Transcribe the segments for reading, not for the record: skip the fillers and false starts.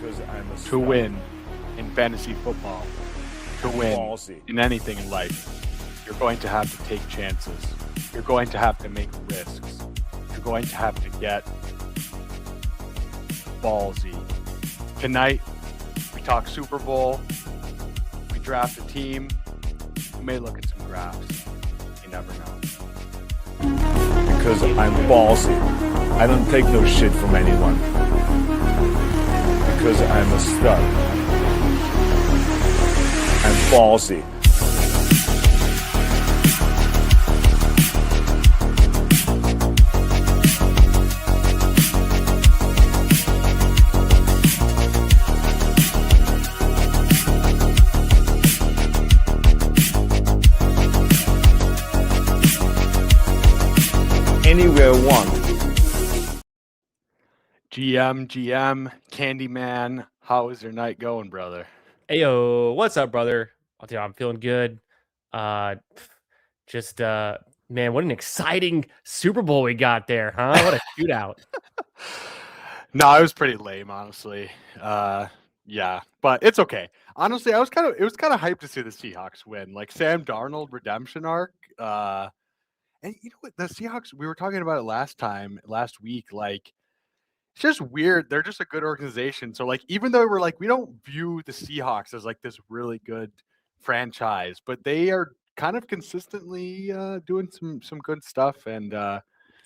Because I'm a to win in fantasy football, to win Ballsy. in anything in life, you're going to have to take chances. You're going to have to make risks. You're going to have to get ballsy. Tonight, we talk Super Bowl. We draft a team. We may look at some graphs. You never know. Because I'm ballsy. I don't take no shit from anyone. Because I'm a stud. I'm ballsy. Anywhere I want. GM, Candyman, how is your night going, brother? Heyo, what's up, brother? I'll tell you, I'm feeling good. Man, what an exciting Super Bowl we got there, huh? What a shootout. No, it was pretty lame, honestly. Yeah, but it's okay. Honestly, it was kind of hyped to see the Seahawks win. Like Sam Darnold redemption arc. And you know what? The Seahawks, we were talking about it last week. Like, it's just weird. They're just a good organization. So, like, even though we're like, we don't view the Seahawks as like this really good franchise, but they are kind of consistently doing some good stuff. And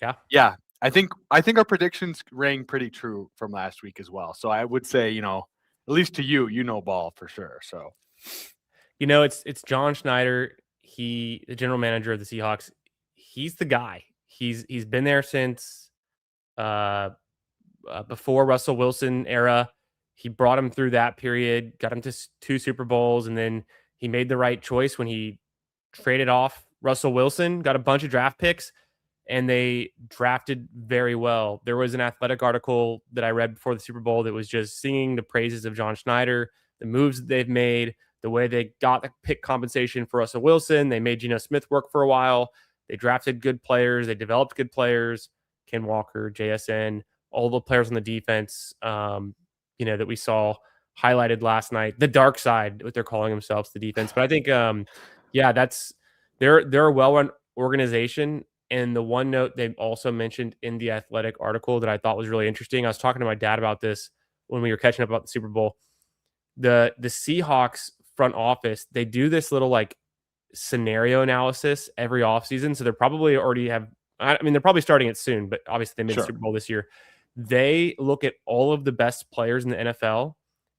yeah, I think our predictions rang pretty true from last week as well. So I would say, at least to you know ball for sure. So, It's John Schneider. The general manager of the Seahawks. He's the guy. He's been there since before Russell Wilson era. He brought him through that period, got him to 2 Super Bowls, and then he made the right choice when he traded off Russell Wilson, got a bunch of draft picks, and they drafted very well. There was an Athletic article that I read before the Super Bowl that was just singing the praises of John Schneider, the moves that they've made, the way they got the pick compensation for Russell Wilson. They made Geno Smith work for a while. They drafted good players. They developed good players. Ken Walker, JSN, all the players on the defense, that we saw highlighted last night. The dark side, what they're calling themselves, the defense. But I think, they're a well-run organization. And the one note they also mentioned in the Athletic article that I thought was really interesting, I was talking to my dad about this when we were catching up about the Super Bowl. The Seahawks front office, they do this little like scenario analysis every offseason. So they're probably they're probably starting it soon, but obviously they made the Super Bowl this year. They look at all of the best players in the NFL,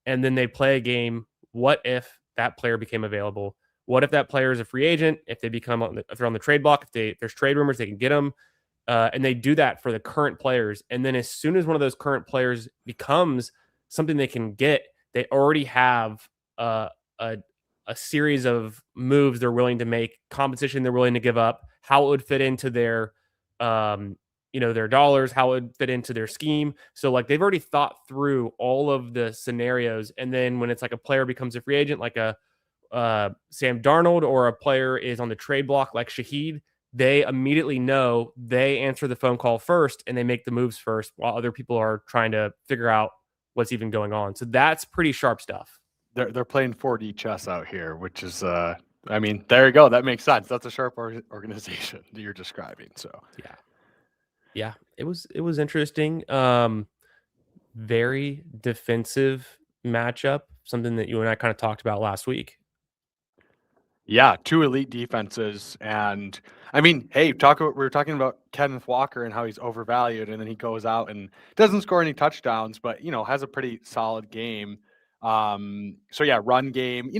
and then they play a game. What if that player became available? What if that player is a free agent? If they if they're on the trade block, if there's trade rumors, they can get them. And they do that for the current players. And then as soon as one of those current players becomes something they can get, they already have a series of moves they're willing to make, compensation they're willing to give up, how it would fit into their their dollars, how it would fit into their scheme. So like they've already thought through all of the scenarios. And then when it's like a player becomes a free agent, like a Sam Darnold, or a player is on the trade block like Shaheed, they immediately know, they answer the phone call first and they make the moves first while other people are trying to figure out what's even going on. So that's pretty sharp stuff. They're playing 4D chess out here, which is there you go. That makes sense. That's a sharp organization that you're describing. So yeah, it was interesting. Very defensive matchup, something that you and I kind of talked about last week. Yeah, 2 elite defenses. And we were talking about Kenneth Walker and how he's overvalued, and then he goes out and doesn't score any touchdowns, but has a pretty solid game. So yeah, run game.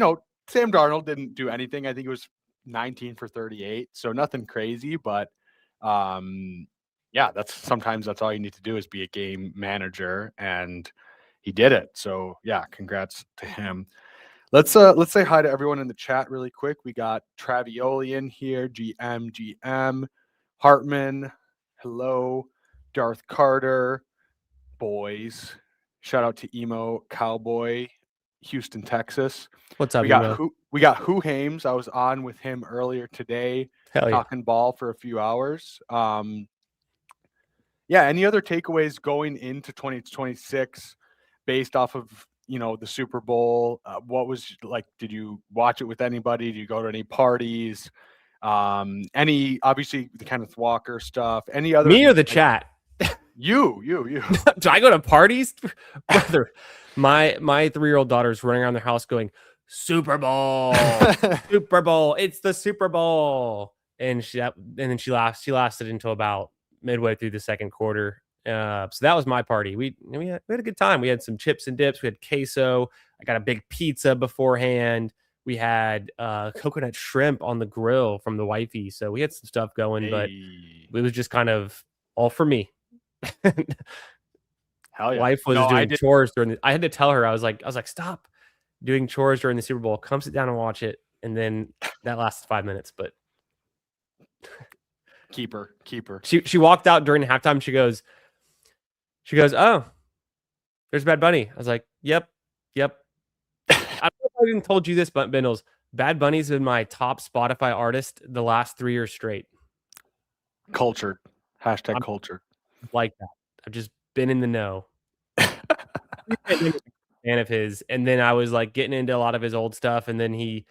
Sam Darnold didn't do anything. I think it was 19 for 38, so nothing crazy, but sometimes that's all you need to do is be a game manager, and he did it. So yeah, congrats to him. Let's say hi to everyone in the chat really quick. We got Travioli in here, GM, Hartman, hello, Darth Carter, boys. Shout out to Emo Cowboy, Houston, Texas. What's up? We got Who Hames. I was on with him earlier today, talking ball for a few hours. Any other takeaways going into 2026? based off of, the Super Bowl? What was like, did you watch it with anybody? Did you go to any parties? Obviously the Kenneth Walker stuff, any other, Me or the like, chat? you. Do I go to parties? Brother, my 3-year-old daughter's running around the house going, Super Bowl, Super Bowl, it's the Super Bowl. And then she laughed. She lasted until about midway through the second quarter. So that was my party. We had a good time. We had some chips and dips. We had queso. I got a big pizza beforehand. We had coconut shrimp on the grill from the wifey. So we had some stuff going, but it was just kind of all for me. Hell yeah. Wife was doing chores I had to tell her, I was like, stop doing chores during the Super Bowl. Come sit down and watch it. And then that lasted 5 minutes, but keep her. She walked out during halftime. She goes, oh, there's Bad Bunny. I was like, yep. I don't know if I even told you this, but Bindles, Bad Bunny's been my top Spotify artist the last 3 years straight. Cultured. Hashtag cultured. Like that. I've just been in the know. Fan of his. And then I was like getting into a lot of his old stuff. And then he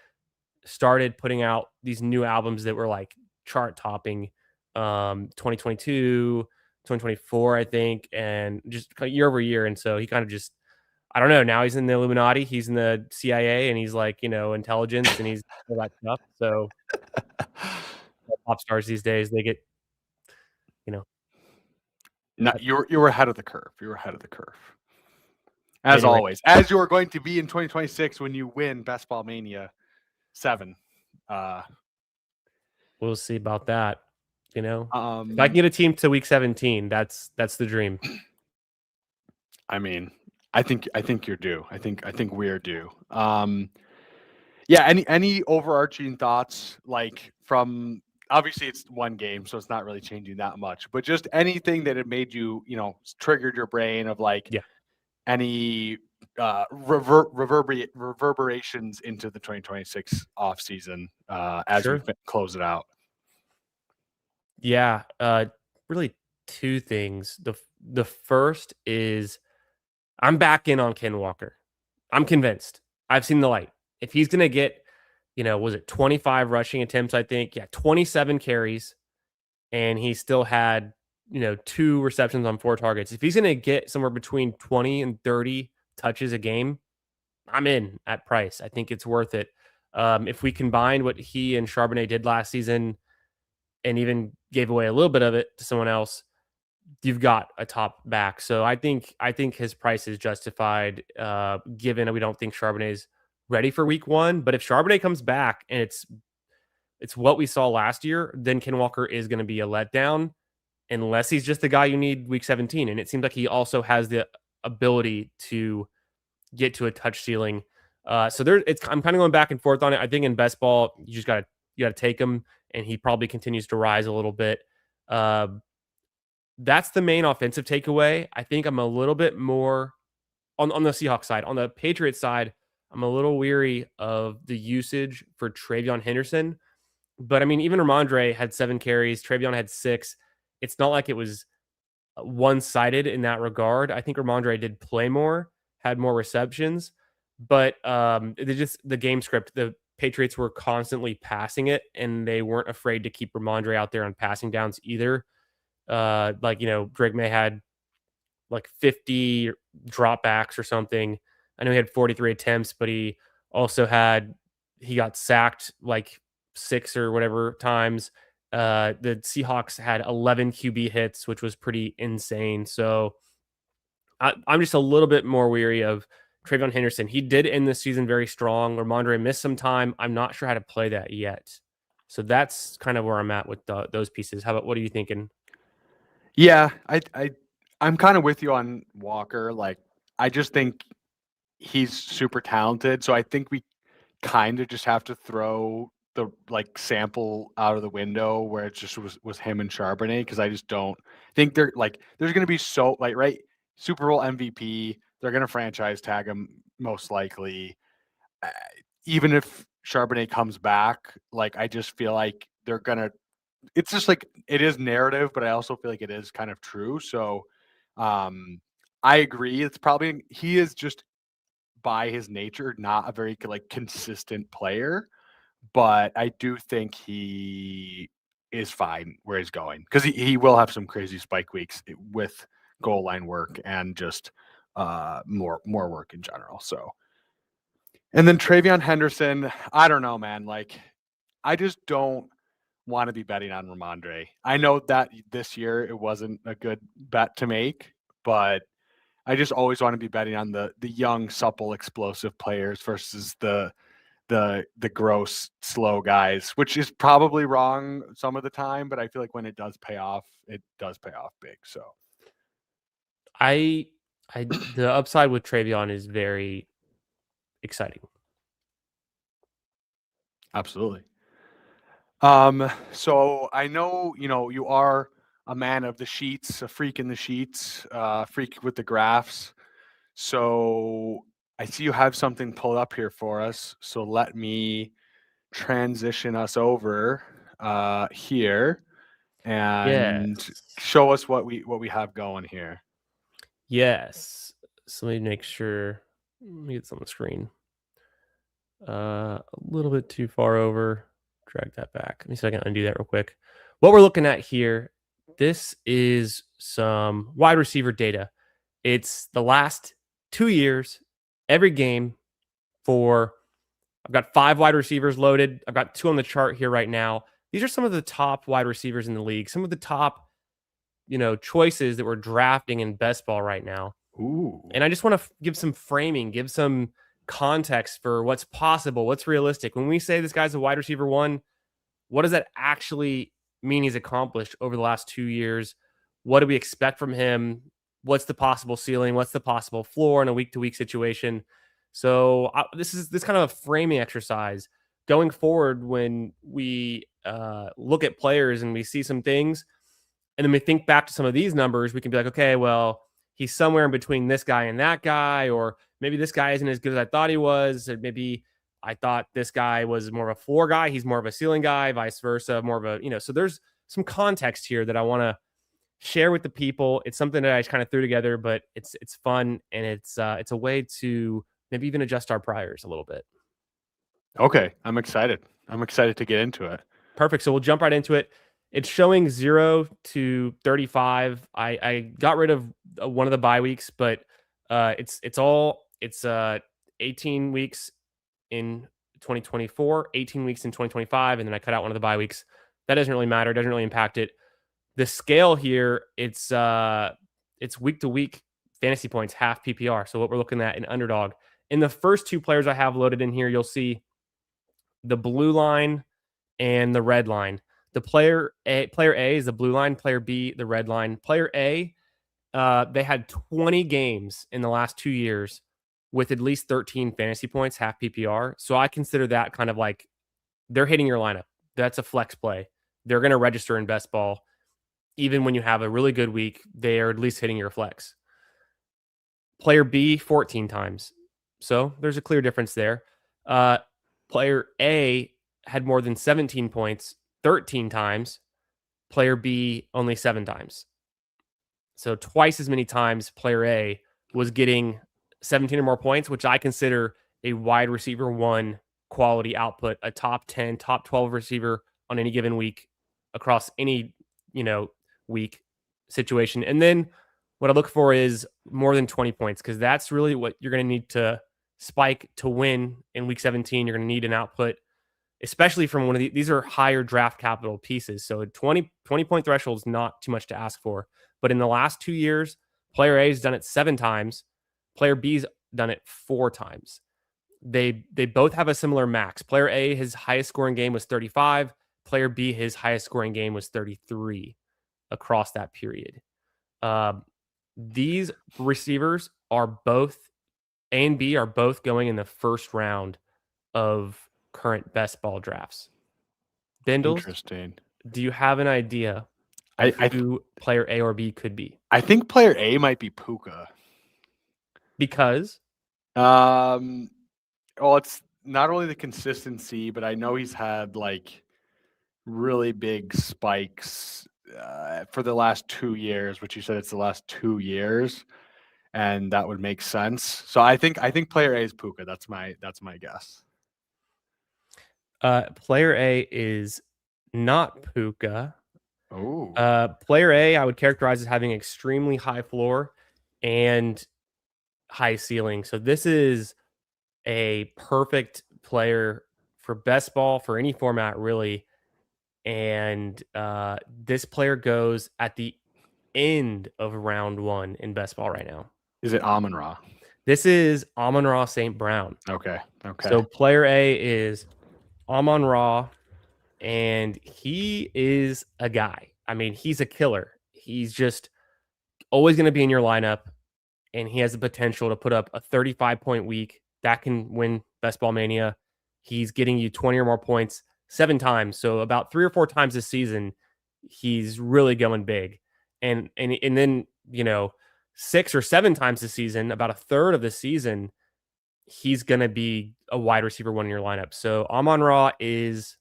started putting out these new albums that were like chart topping, 2022, 2024, I think, and just year over year. And so he kind of just, I don't know. Now he's in the Illuminati, he's in the CIA, and he's like, intelligence, and he's all that stuff. So pop stars these days, they get, No, you were ahead of the curve. As always, as you are going to be in 2026 when you win Best Ball Mania 7. We'll see about that. If I can get a team to week 17, that's the dream. I mean, I think you're due. I think we're due. Yeah. Any overarching thoughts, like, from, obviously it's one game, so it's not really changing that much, but just anything that it made you, triggered your brain of, like, any reverberations into the 2026 off season as we close it out. Yeah, really two things. The first is I'm back in on Ken Walker. I'm convinced. I've seen the light. If he's going to get, was it 25 rushing attempts, I think? Yeah, 27 carries, and he still had, 2 receptions on 4 targets. If he's going to get somewhere between 20 and 30 touches a game, I'm in at price. I think it's worth it. If we combine what he and Charbonnet did last season and even gave away a little bit of it to someone else, you've got a top back. So I think his price is justified, given that we don't think Charbonnet's ready for week 1. But if Charbonnet comes back and it's what we saw last year, then Ken Walker is going to be a letdown, unless he's just the guy you need week 17. And it seems like he also has the ability to get to a touch ceiling. So I'm kind of going back and forth on it. I think in best ball, you just got to take him, and he probably continues to rise a little bit. That's the main offensive takeaway. I think I'm a little bit more on the Seahawks side. On the Patriots side, I'm a little weary of the usage for Travion Henderson. But I mean, even Ramondre had 7 carries. Travion had 6. It's not like it was one-sided in that regard. I think Ramondre did play more, had more receptions, but the game script, the Patriots were constantly passing it, and they weren't afraid to keep Ramondre out there on passing downs either. Drake May had like 50 dropbacks or something. I know he had 43 attempts, but he got sacked like 6 or whatever times. The Seahawks had 11 QB hits, which was pretty insane. So I'm just a little bit more weary of Travion Henderson. He did end the season very strong. Ramondre missed some time. I'm not sure how to play that yet. So that's kind of where I'm at with those pieces. What are you thinking? Yeah, I'm kind of with you on Walker. Like, I just think he's super talented. So I think we kind of just have to throw the sample out of the window where it just was him and Charbonnet, because I just don't think there's going to be right, Super Bowl MVP. They're going to franchise tag him most likely. Even if Charbonnet comes back, I just feel like they're going to, it's just it is narrative, but I also feel like it is kind of true. So I agree. It's probably he is just by his nature not a very like consistent player, but I do think he is fine where he's going because he will have some crazy spike weeks with goal line work and just more work in general. So, and then Travion Henderson, I don't know, man. Like, I just don't want to be betting on Ramondre. I know that this year it wasn't a good bet to make, but I just always want to be betting on the young, supple, explosive players versus the gross, slow guys, which is probably wrong some of the time, but I feel like when it does pay off big. So I the upside with Travion is very exciting. absolutely. So I know, you are a man of the sheets, a freak in the sheets, freak with the graphs. So I see you have something pulled up here for us. So let me transition us over here and Yes. show us what we have going here. Yes. So let me make sure. Let me get this on the screen. A little bit too far over. Drag that back. Let me see if I can undo that real quick. What we're looking at here, this is some wide receiver data. It's the last 2 years, every game for I've got 5 wide receivers loaded. I've got 2 on the chart here right now. These are some of the top wide receivers in the league. Some of the top, choices that we're drafting in best ball right now. Ooh. And I just want to give some framing, give some context for what's possible, what's realistic. When we say this guy's a wide receiver 1, what does that actually mean he's accomplished over the last 2 years? What do we expect from him? What's the possible ceiling? What's the possible floor in a week-to-week situation? So this is kind of a framing exercise going forward when we look at players and we see some things, and then we think back to some of these numbers. We can be like, okay, well, he's somewhere in between this guy and that guy, or maybe this guy isn't as good as I thought he was, or maybe I thought this guy was more of a floor guy, he's more of a ceiling guy, vice versa, more of a, so there's some context here that I want to share with the people. It's something that I just kind of threw together, but it's fun, and it's a way to maybe even adjust our priors a little bit. Okay, I'm excited. I'm excited to get into it. Perfect. So we'll jump right into it. It's showing 0 to 35. I got rid of one of the bye weeks, but it's 18 weeks in 2024, 18 weeks in 2025, and then I cut out one of the bye weeks. That doesn't really matter. It doesn't really impact it. The scale here, it's week to week fantasy points, half PPR. So what we're looking at in Underdog. In the first 2 players I have loaded in here, you'll see the blue line and the red line. The player A is the blue line, player B, the red line. Player A, they had 20 games in the last 2 years with at least 13 fantasy points, half PPR. So I consider that kind of like they're hitting your lineup. That's a flex play. They're going to register in best ball. Even when you have a really good week, they are at least hitting your flex. Player B, 14 times. So there's a clear difference there. Player A had more than 17 points 13 times. Player B only 7 times. So twice as many times player A was getting 17 or more points, which I consider a wide receiver 1 quality output, a top 10, top 12 receiver on any given week across any, week situation. And then what I look for is more than 20 points, because that's really what you're going to need to spike to win in week 17. You're going to need an output, especially from one of these are higher draft capital pieces. So 20 point threshold is not too much to ask for. But in the last 2 years, player A has done it 7 times. Player B's done it 4 times. They both have a similar max. Player A, his highest scoring game was 35. Player B, his highest scoring game was 33 across that period. These receivers are both, A and B are both going in the first round of current best ball drafts. Bindles, Interesting. do you have an idea of who player A or B could be? I think player A might be Puka. Because? Well, it's not only the consistency, but I know he's had like really big spikes for the last 2 years, which you said it's the last 2 years. and that would make sense. So I think player A is Puka. That's my guess. Player A is not Puka. Oh, Player A, I would characterize as having extremely high floor and high ceiling. So this is a perfect player for best ball for any format, really. And this player goes at the end of round 1 in best ball right now. is it Amon-Ra? This is Amon-Ra St. Brown. Okay. So player A is Amon-Ra, and he is a guy. I mean, he's a killer. He's just always going to be in your lineup, and he has the potential to put up a 35-point week that can win Best Ball Mania. He's getting you 20 or more points 7 times. So about 3 or 4 times this season, he's really going big. And then, 6 or 7 times this season, about a third of the season, he's going to be a wide receiver 1 in your lineup. So Amon-Ra is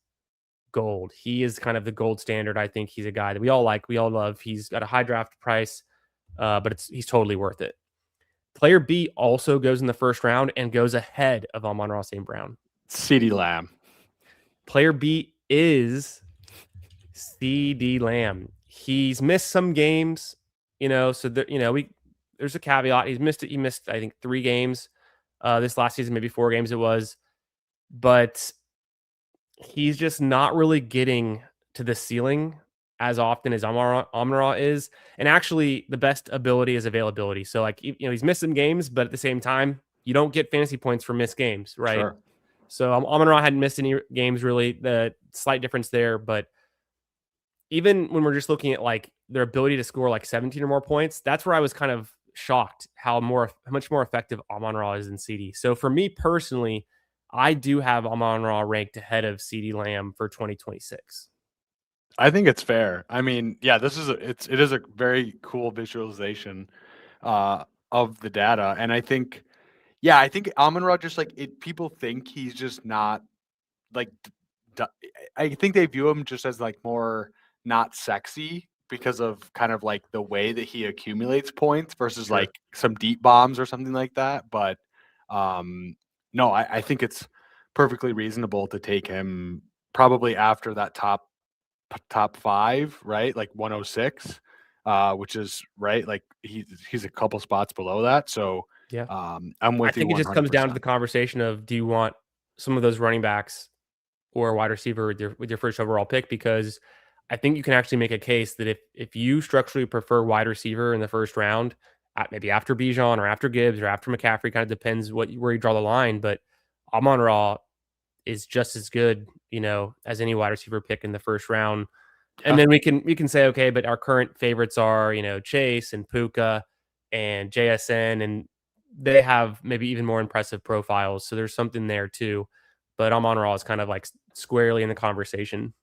gold. He is kind of the gold standard. I think he's a guy that we all like, we all love. He's got a high draft price, but he's totally worth it. Player B also goes in the first round and goes ahead of Amon-Ra St. Brown. CeeDee Lamb. Player B is CeeDee Lamb. He's missed some games, so there's a caveat. He missed, I think, 3 games this last season, maybe 4 games it was. But he's just not really getting to the ceiling as often as Amon-Ra is. And actually, the best ability is availability. So, he's missed some games, but at the same time, you don't get fantasy points for missed games, right? Sure. So Amon-Ra hadn't missed any games, really. The slight difference there, but even when we're just looking at their ability to score 17 or more points, that's where I was kind of shocked how much more effective Amon-Ra is than CeeDee. So for me personally, I do have Amon-Ra ranked ahead of CeeDee Lamb for 2026. I think it's fair. I mean, yeah, it is a very cool visualization of the data, and I think Amon-Ra just people think he's just not I think they view him just as more not sexy because of kind of the way that he accumulates points versus Sure. some deep bombs or something like that. But no, I think it's perfectly reasonable to take him probably after that top 5, right? 106, which is right. He's a couple spots below that. So yeah, I'm with you. I think it just comes down to the conversation of, do you want some of those running backs or a wide receiver with your first overall pick? Because I think you can actually make a case that if you structurally prefer wide receiver in the first round, maybe after Bijan or after Gibbs or after McCaffrey, kind of depends where you draw the line. But Amon-Ra is just as good, as any wide receiver pick in the first round. And then we can say, okay, but our current favorites are, Chase and Puka and JSN, and they have maybe even more impressive profiles. So there's something there too. But Amon-Ra is kind of squarely in the conversation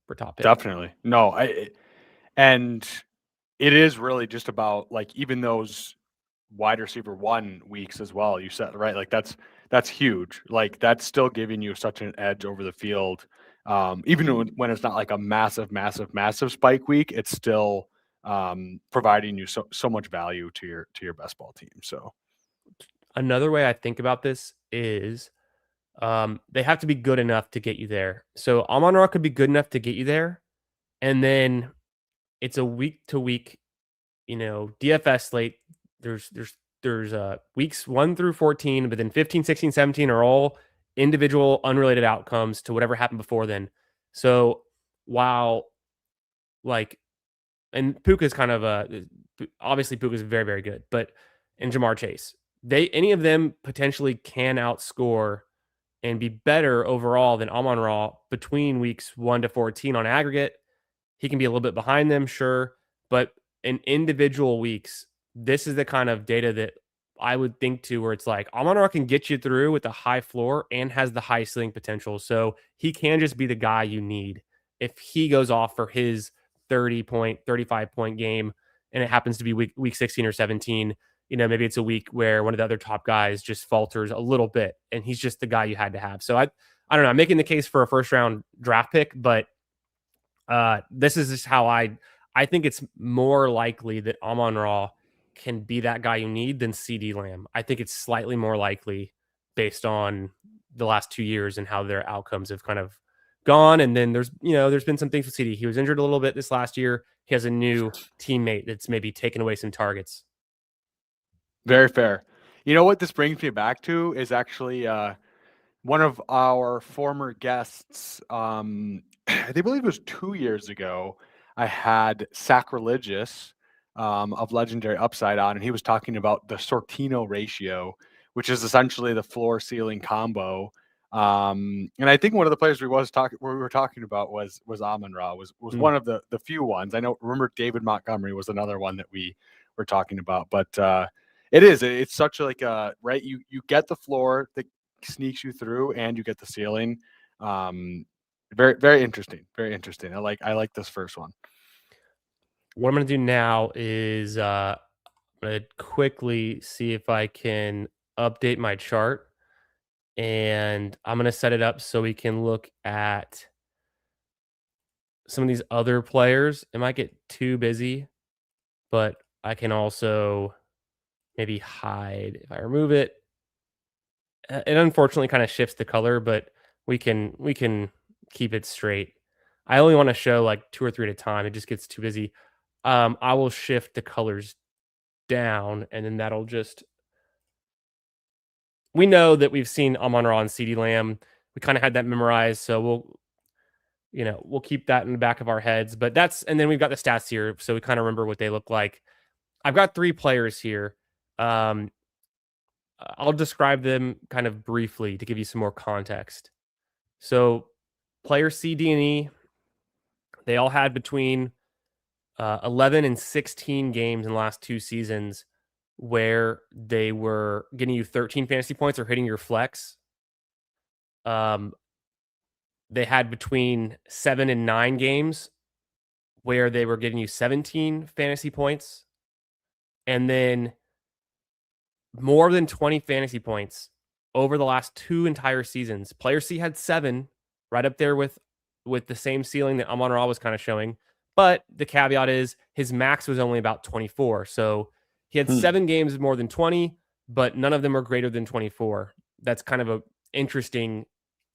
for top pick. Definitely. No, and it is really just about even those wide receiver 1 weeks as well. You said, right? That's huge. That's still giving you such an edge over the field. Even when it's not a massive spike week, it's still providing you so much value to your best ball team. So another way I think about this is they have to be good enough to get you there. So Amon-Ra could be good enough to get you there, and then it's a week to week, DFS slate. There's weeks 1 through 14, but then 15, 16, 17 are all individual unrelated outcomes to whatever happened before then. So while and Puka's kind of obviously Puka's very, very good, but and Jamar Chase, any of them potentially can outscore and be better overall than Amon-Ra between weeks 1 to 14 on aggregate. He can be a little bit behind them, sure, but in individual weeks, this is the kind of data that I would think to where it's Amon-Ra can get you through with a high floor and has the high ceiling potential. So he can just be the guy you need. If he goes off for his 30-point, 35-point game, and it happens to be week 16 or 17, maybe it's a week where one of the other top guys just falters a little bit, and he's just the guy you had to have. So I don't know. I'm making the case for a first round draft pick, but this is just how I think it's more likely that Amon-Ra can be that guy you need than CD Lamb. I think it's slightly more likely based on the last 2 years and how their outcomes have kind of gone. And then there's been some things with CD. He was injured a little bit this last year. He has a new teammate that's maybe taken away some targets. Very fair. You know what this brings me back to is actually one of our former guests. I believe it was 2 years ago. I had Sacrilegious of Legendary Upside on, and he was talking about the Sortino ratio, which is essentially the floor ceiling combo. And I think one of the players we were talking about was Amon-Ra, was one of the few ones. Remember David Montgomery was another one that we were talking about, but it's such like right. You get the floor that sneaks you through, and you get the ceiling. Very, very interesting. Very interesting. I like this first one. What I'm going to do now is I'm going to quickly see if I can update my chart, and I'm going to set it up so we can look at some of these other players. It might get too busy, but I can also maybe hide if I remove it. It unfortunately kind of shifts the color, but we can keep it straight. I only want to show like 2 or 3 at a time. It just gets too busy. I will shift the colors down, and then that'll just. We know that we've seen Amon-Ra and CD Lamb. We kind of had that memorized, so we'll keep that in the back of our heads. But and then we've got the stats here, so we kind of remember what they look like. I've got 3 players here. I'll describe them kind of briefly to give you some more context. So, player C, D, and E, they all had between 11 and 16 games in the last 2 seasons where they were getting you 13 fantasy points or hitting your flex. They had between 7 and 9 games where they were getting you 17 fantasy points. And then more than 20 fantasy points over the last 2 entire seasons. Player C had 7, right up there with the same ceiling that Amon-Ra was kind of showing. But the caveat is his max was only about 24. So he had 7 games more than 20, but none of them are greater than 24. That's kind of a interesting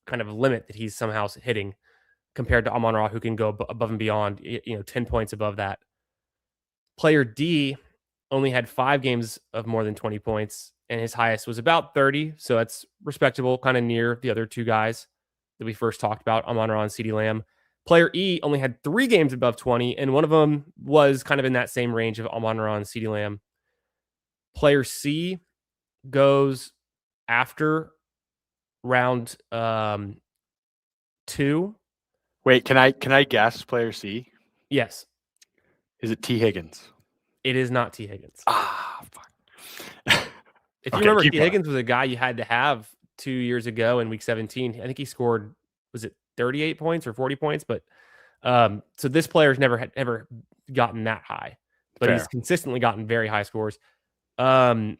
kind of limit that he's somehow hitting compared to Amon-Ra, who can go above and beyond, 10 points above that. Player D only had 5 games of more than 20 points, and his highest was about 30. So that's respectable, kind of near the other 2 guys that we first talked about, Amon-Ra and CD Lamb. Player E only had 3 games above 20, and one of them was kind of in that same range of Amon-Ra and CD Lamb. Player C goes after round 2. Wait, can I guess player C? Yes. Is it T. Higgins? It is not T. Higgins. Fuck. If you remember, T. Higgins was a guy you had to have 2 years ago in week 17. I think he scored, was it 38 points or 40 points? But so this player's ever gotten that high, but Fair. He's consistently gotten very high scores. So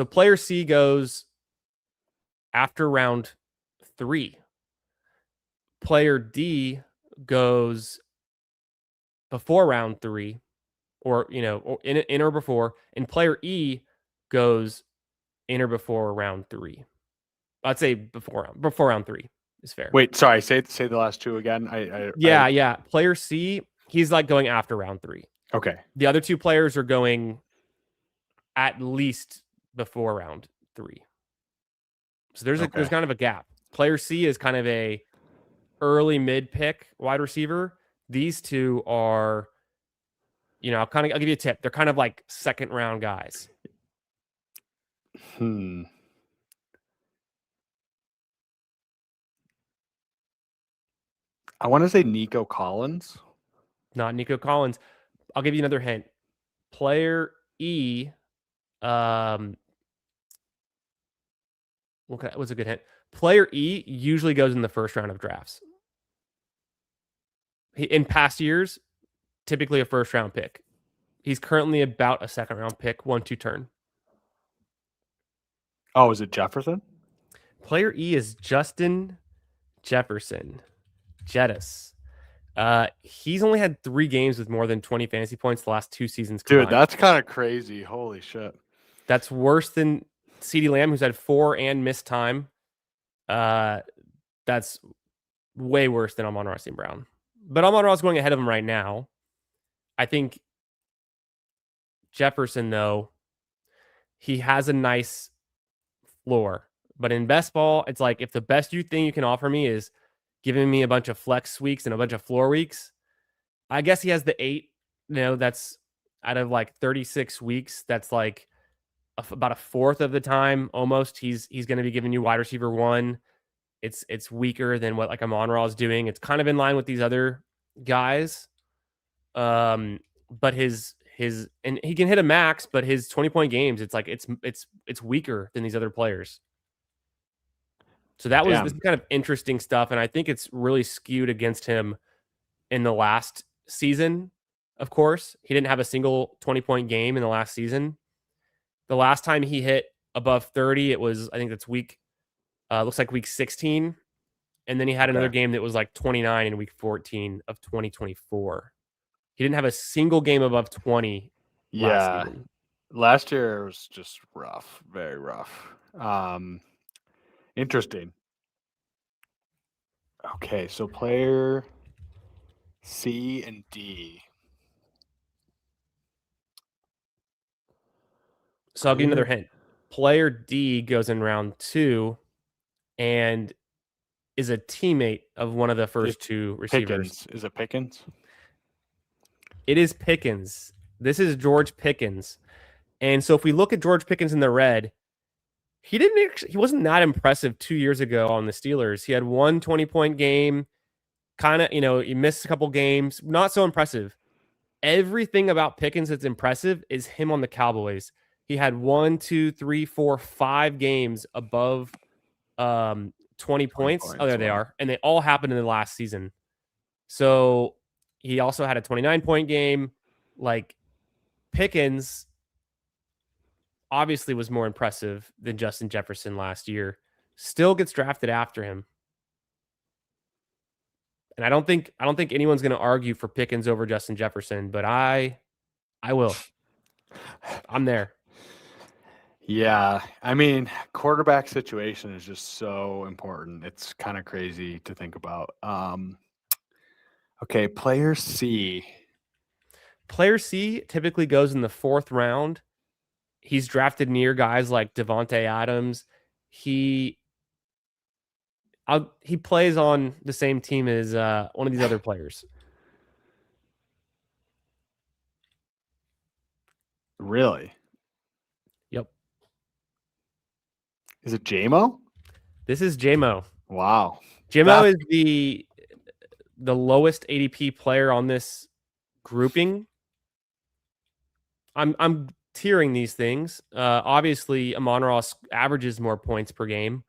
player C goes after round 3. Player D goes before round 3, or in or before, and player E goes in or before round 3. I'd say before round 3 is fair. Wait, sorry, say the last 2 again. Yeah. Player C, he's like going after round 3. Okay. The other 2 players are going at least before round 3. So there's kind of a gap. Player C is kind of a early mid pick wide receiver. These 2 are, I'll give you a tip. They're kind of like second round guys. I want to say Nico Collins. Not Nico Collins. I'll give you another hint. Player E, what's a good hint? Player E usually goes in the first round of drafts. In past years, typically a first round pick. He's currently about a second round pick, 1-2 turn. Oh, is it Jefferson? Player E is Justin Jefferson. Jettis. He's only had 3 games with more than 20 fantasy points the last 2 seasons Dude, combined. that's kind of crazy. Holy shit. That's worse than CeeDee Lamb, who's had 4 and missed time. That's way worse than Amon-Ra St. Brown. But Amon-Ra is going ahead of him right now. I think Jefferson, though, he has a nice floor. But in best ball, it's like if the best thing you can offer me is giving me a bunch of flex weeks and a bunch of floor weeks, I guess he has the 8. That's out of like 36 weeks. That's like about a fourth of the time almost. He's going to be giving you wide receiver 1. It's weaker than what like Amon-Ra is doing. It's kind of in line with these other guys. But his and he can hit a max, but his 20-point games, it's like it's weaker than these other players. So this is kind of interesting stuff, and I think it's really skewed against him in the last season. Of course, he didn't have a single 20-point game in the last season. The last time he hit above 30, it was, I think that's looks like week 16. And then he had another game that was like 29 in week 14 of 2024. He didn't have a single game above 20 last season. Last year was just rough, very rough. Interesting. Okay, so player C and D. So I'll give you another hint. Player D goes in round 2 and is a teammate of one of the first 2 receivers. Pickens. Is it Pickens? It is Pickens. This is George Pickens. And so if we look at George Pickens in the red, he wasn't that impressive 2 years ago on the Steelers. He had 1 20-point game. Kind of, he missed a couple games. Not so impressive. Everything about Pickens that's impressive is him on the Cowboys. He had 1, 2, 3, 4, 5 games above 20 points. Oh, there they are. And they all happened in the last season. So he also had a 29-point game. Like, Pickens obviously was more impressive than Justin Jefferson last year. Still gets drafted after him. And I don't think anyone's going to argue for Pickens over Justin Jefferson, but I will. I'm there. Yeah, I mean, quarterback situation is just so important. It's kind of crazy to think about. Okay, player C. Player C typically goes in the 4th round. He's drafted near guys like Devontae Adams. He plays on the same team as one of these other players. Really? Yep. Is it JMO? This is JMO. Wow. JMO is the lowest ADP player on this grouping. I'm tiering these things. Obviously, Amon-Ra averages more points per game,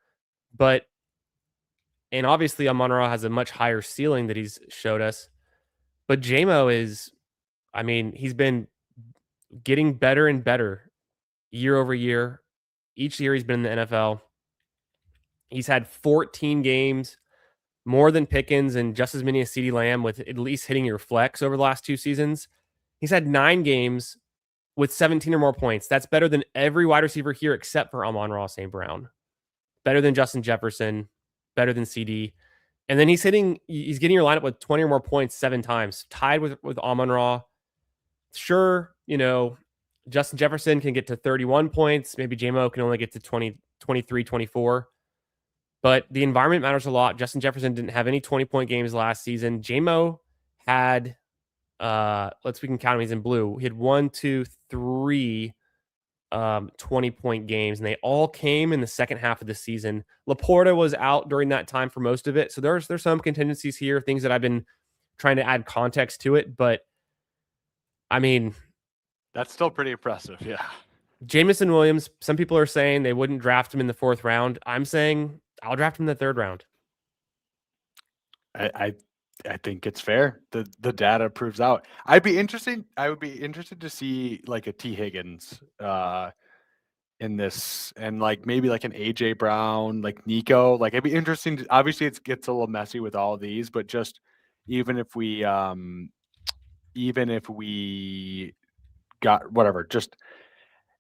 and obviously Amon-Ra has a much higher ceiling that he's showed us. But JMO is, he's been getting better and better year over year. Each year he's been in the NFL. He's had 14 games, more than Pickens, and just as many as CeeDee Lamb, with at least hitting your flex over the last 2 seasons. He's had 9 games with 17 or more points. That's better than every wide receiver here except for Amon-Ra St. Brown. Better than Justin Jefferson. Better than CD. And then he's getting your lineup with 20 or more points 7 times, tied with Amon-Ra. Sure, Justin Jefferson can get to 31 points. Maybe JMO can only get to 20, 23, 24. But the environment matters a lot. Justin Jefferson didn't have any 20-point games last season. JMO had, we can count him. He's in blue. He had 1, 2, 3 20-point games, and they all came in the second half of the season. Laporta was out during that time for most of it. So there's some contingencies here, things that I've been trying to add context to it. But, that's still pretty impressive, yeah. Jameson Williams, some people are saying they wouldn't draft him in the 4th round. I'm saying I'll draft him in the 3rd round. I think it's fair. The data proves out. I would be interested to see like a T. Higgins in this, and like maybe like an AJ Brown, like Nico. Like it'd be interesting. Obviously, it gets a little messy with all of these, but just even if we got whatever, just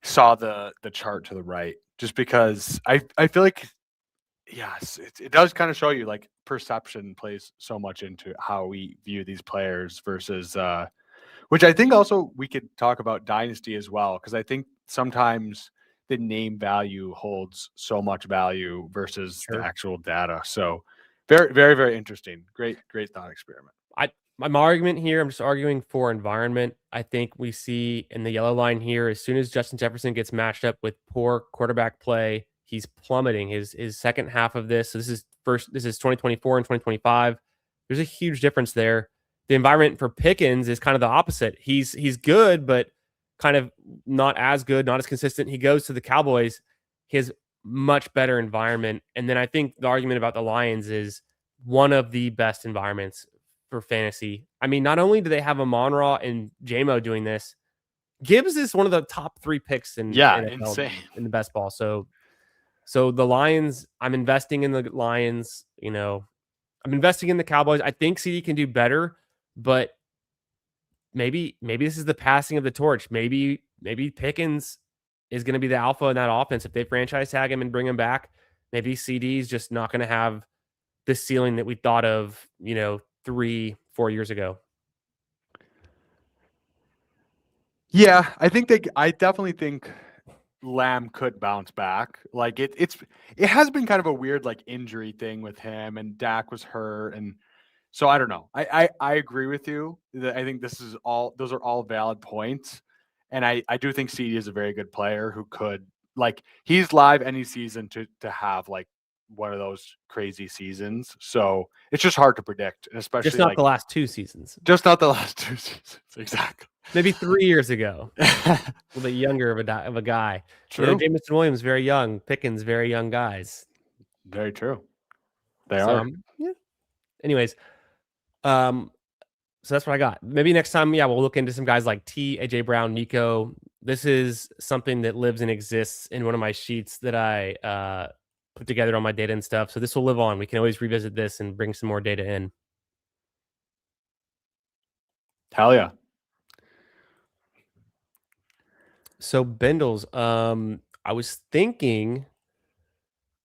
saw the chart to the right, just because I feel like, yes, it does kind of show you like perception plays so much into how we view these players versus which I think also we could talk about Dynasty as well, because I think sometimes the name value holds so much value versus the actual data. So very, very, very interesting. Great thought experiment. My argument here, I'm just arguing for environment. I think we see in the yellow line here, as soon as Justin Jefferson gets matched up with poor quarterback play, he's plummeting his second half of this. So this is 2024 and 2025. There's a huge difference there. The environment for Pickens is kind of the opposite. He's good, but kind of not as good, not as consistent. He goes to the Cowboys, he has much better environment. And then I think the argument about the Lions is one of the best environments for fantasy. I mean, not only do they have Amon-Ra and JMO doing this, Gibbs is one of the top 3 picks in NFL, insane, in the best ball. So the Lions, I'm investing in the Lions. You know, I'm investing in the Cowboys. I think CD can do better, but maybe this is the passing of the torch. Maybe Pickens is going to be the alpha in that offense. If they franchise tag him and bring him back, maybe CD is just not going to have the ceiling that we thought of, 3-4 years ago. Yeah, I definitely think Lamb could bounce back. Like it has been kind of a weird like injury thing with him, and Dak was hurt, and so I don't know. I agree with you. I think those are all valid points, and I do think CD is a very good player who could, like, he's live any season to have like one of those crazy seasons. So it's just hard to predict, and especially just not like, the last 2 seasons. Just not the last 2 seasons. Exactly. Maybe 3 years ago. A little bit younger of a guy. True. Jameson Williams, very young. Pickens, very young guys. Very true. They are. Yeah. Anyways, so that's what I got. Maybe next time, we'll look into some guys like T, AJ Brown, Nico. This is something that lives and exists in one of my sheets that I put together on my data and stuff. So this will live on. We can always revisit this and bring some more data in. Hell yeah. So Bindles, I was thinking,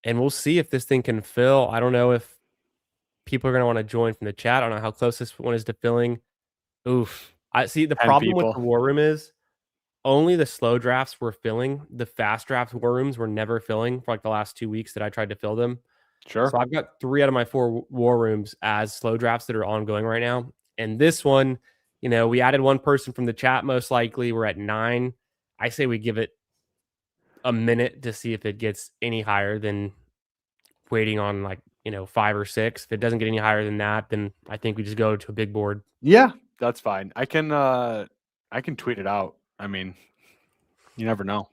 and we'll see if this thing can fill. I don't know if people are going to want to join from the chat. I don't know how close this one is to filling. Oof. I see the problem with the War Room is only the slow drafts were filling. The fast draft War Rooms were never filling for like the last 2 weeks that I tried to fill them. Sure. So I've got 3 out of my 4 War Rooms as slow drafts that are ongoing right now. And this one, we added one person from the chat, most likely. We're at 9. I say we give it a minute to see if it gets any higher than waiting on 5 or 6. If it doesn't get any higher than that, then I think we just go to a big board. Yeah, that's fine. I can tweet it out. I mean, you never know.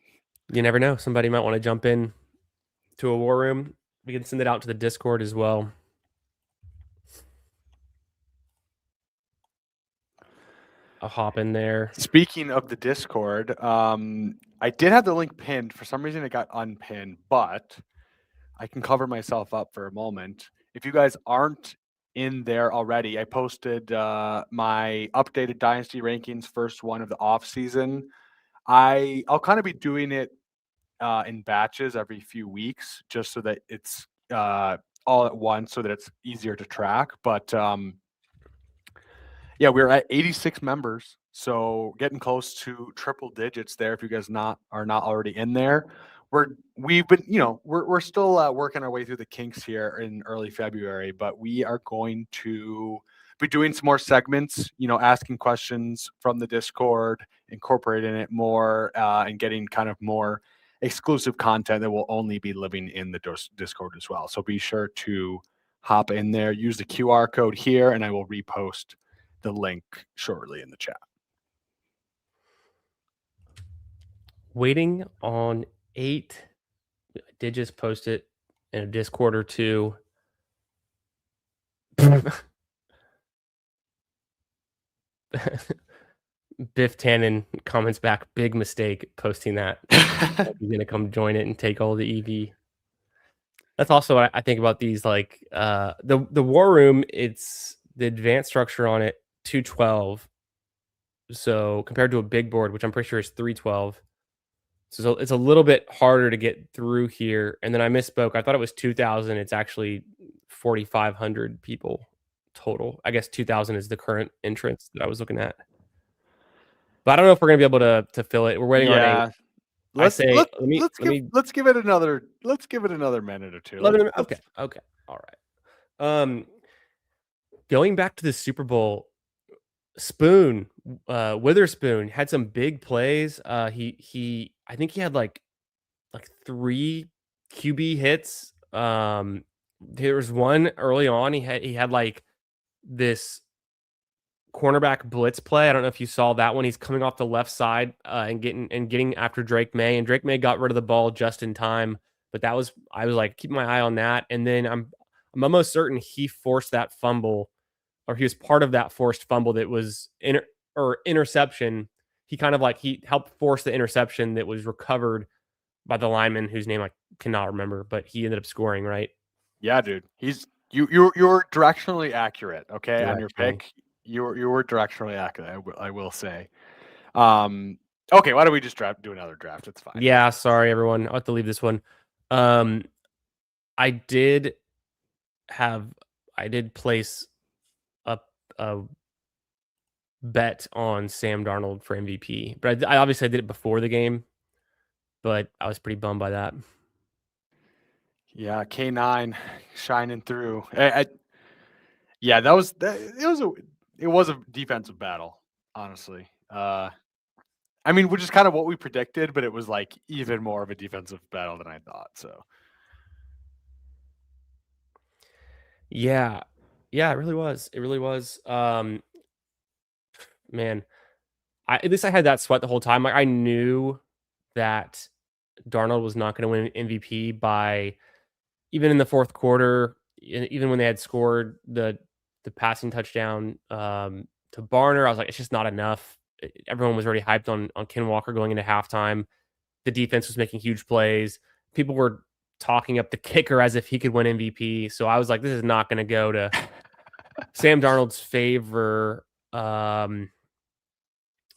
You never know. Somebody might want to jump in to a War Room. We can send it out to the Discord as well. I'll hop in there. Speaking of the Discord, I did have the link pinned. For some reason, it got unpinned, but I can cover myself up for a moment. If you guys aren't in there already, I posted my updated Dynasty rankings, first one of the off season. I'll kind of be doing it in batches every few weeks, just so that it's all at once, so that it's easier to track. But yeah, we're at 86 members, so getting close to triple digits there. If you guys are not already in there, we're still working our way through the kinks here in early February, but we are going to be doing some more segments, asking questions from the Discord, incorporating it more, and getting kind of more exclusive content that will only be living in the Discord as well. So be sure to hop in there, use the QR code here, and I will repost the link shortly in the chat. Waiting on 8. I did just post it in a Discord or 2. Biff Tannen comments back, big mistake posting that. He's going to come join it and take all the EV. That's also what I think about these, like the War Room. It's the advanced structure on it 212. So compared to a big board, which I'm pretty sure is 312. So it's a little bit harder to get through here. And then I misspoke. I thought it was 2,000. It's actually 4,500 people total. I guess 2,000 is the current entrance that I was looking at. But I don't know if we're gonna be able to fill it. We're waiting on a. Let's give it another minute or two. Okay. All right. Going back to the Super Bowl, Spoon, Witherspoon had some big plays. I think he had like 3 QB hits. There was one early on. He had like this cornerback blitz play. I don't know if you saw that one. He's coming off the left side and getting after Drake May, and Drake May got rid of the ball just in time. But I was like, keep my eye on that. And then I'm almost certain he forced that fumble, or he was part of that forced fumble that was interception. He kind of like he helped force the interception that was recovered by the lineman whose name I cannot remember, but he ended up scoring, right? Yeah, dude. You're directionally accurate, okay, on your pick. You were directionally accurate, I will say. Okay, why don't we just do another draft? It's fine. Yeah, sorry everyone. I'll have to leave this one. I did place a bet on Sam Darnold for MVP, but I obviously did it before the game, but I was pretty bummed by that. Yeah, K9 shining through. Yeah, it was a defensive battle, honestly. I mean, which is kind of what we predicted, but it was like even more of a defensive battle than I thought. So, yeah, it really was. It really was. Man, at least I had that sweat the whole time. Like I knew that Darnold was not going to win MVP by even in the fourth quarter, even when they had scored the passing touchdown to Barner. I was like, it's just not enough. Everyone was already hyped on Ken Walker going into halftime. The defense was making huge plays. People were talking up the kicker as if he could win MVP. So I was like, this is not going to go to Sam Darnold's favor.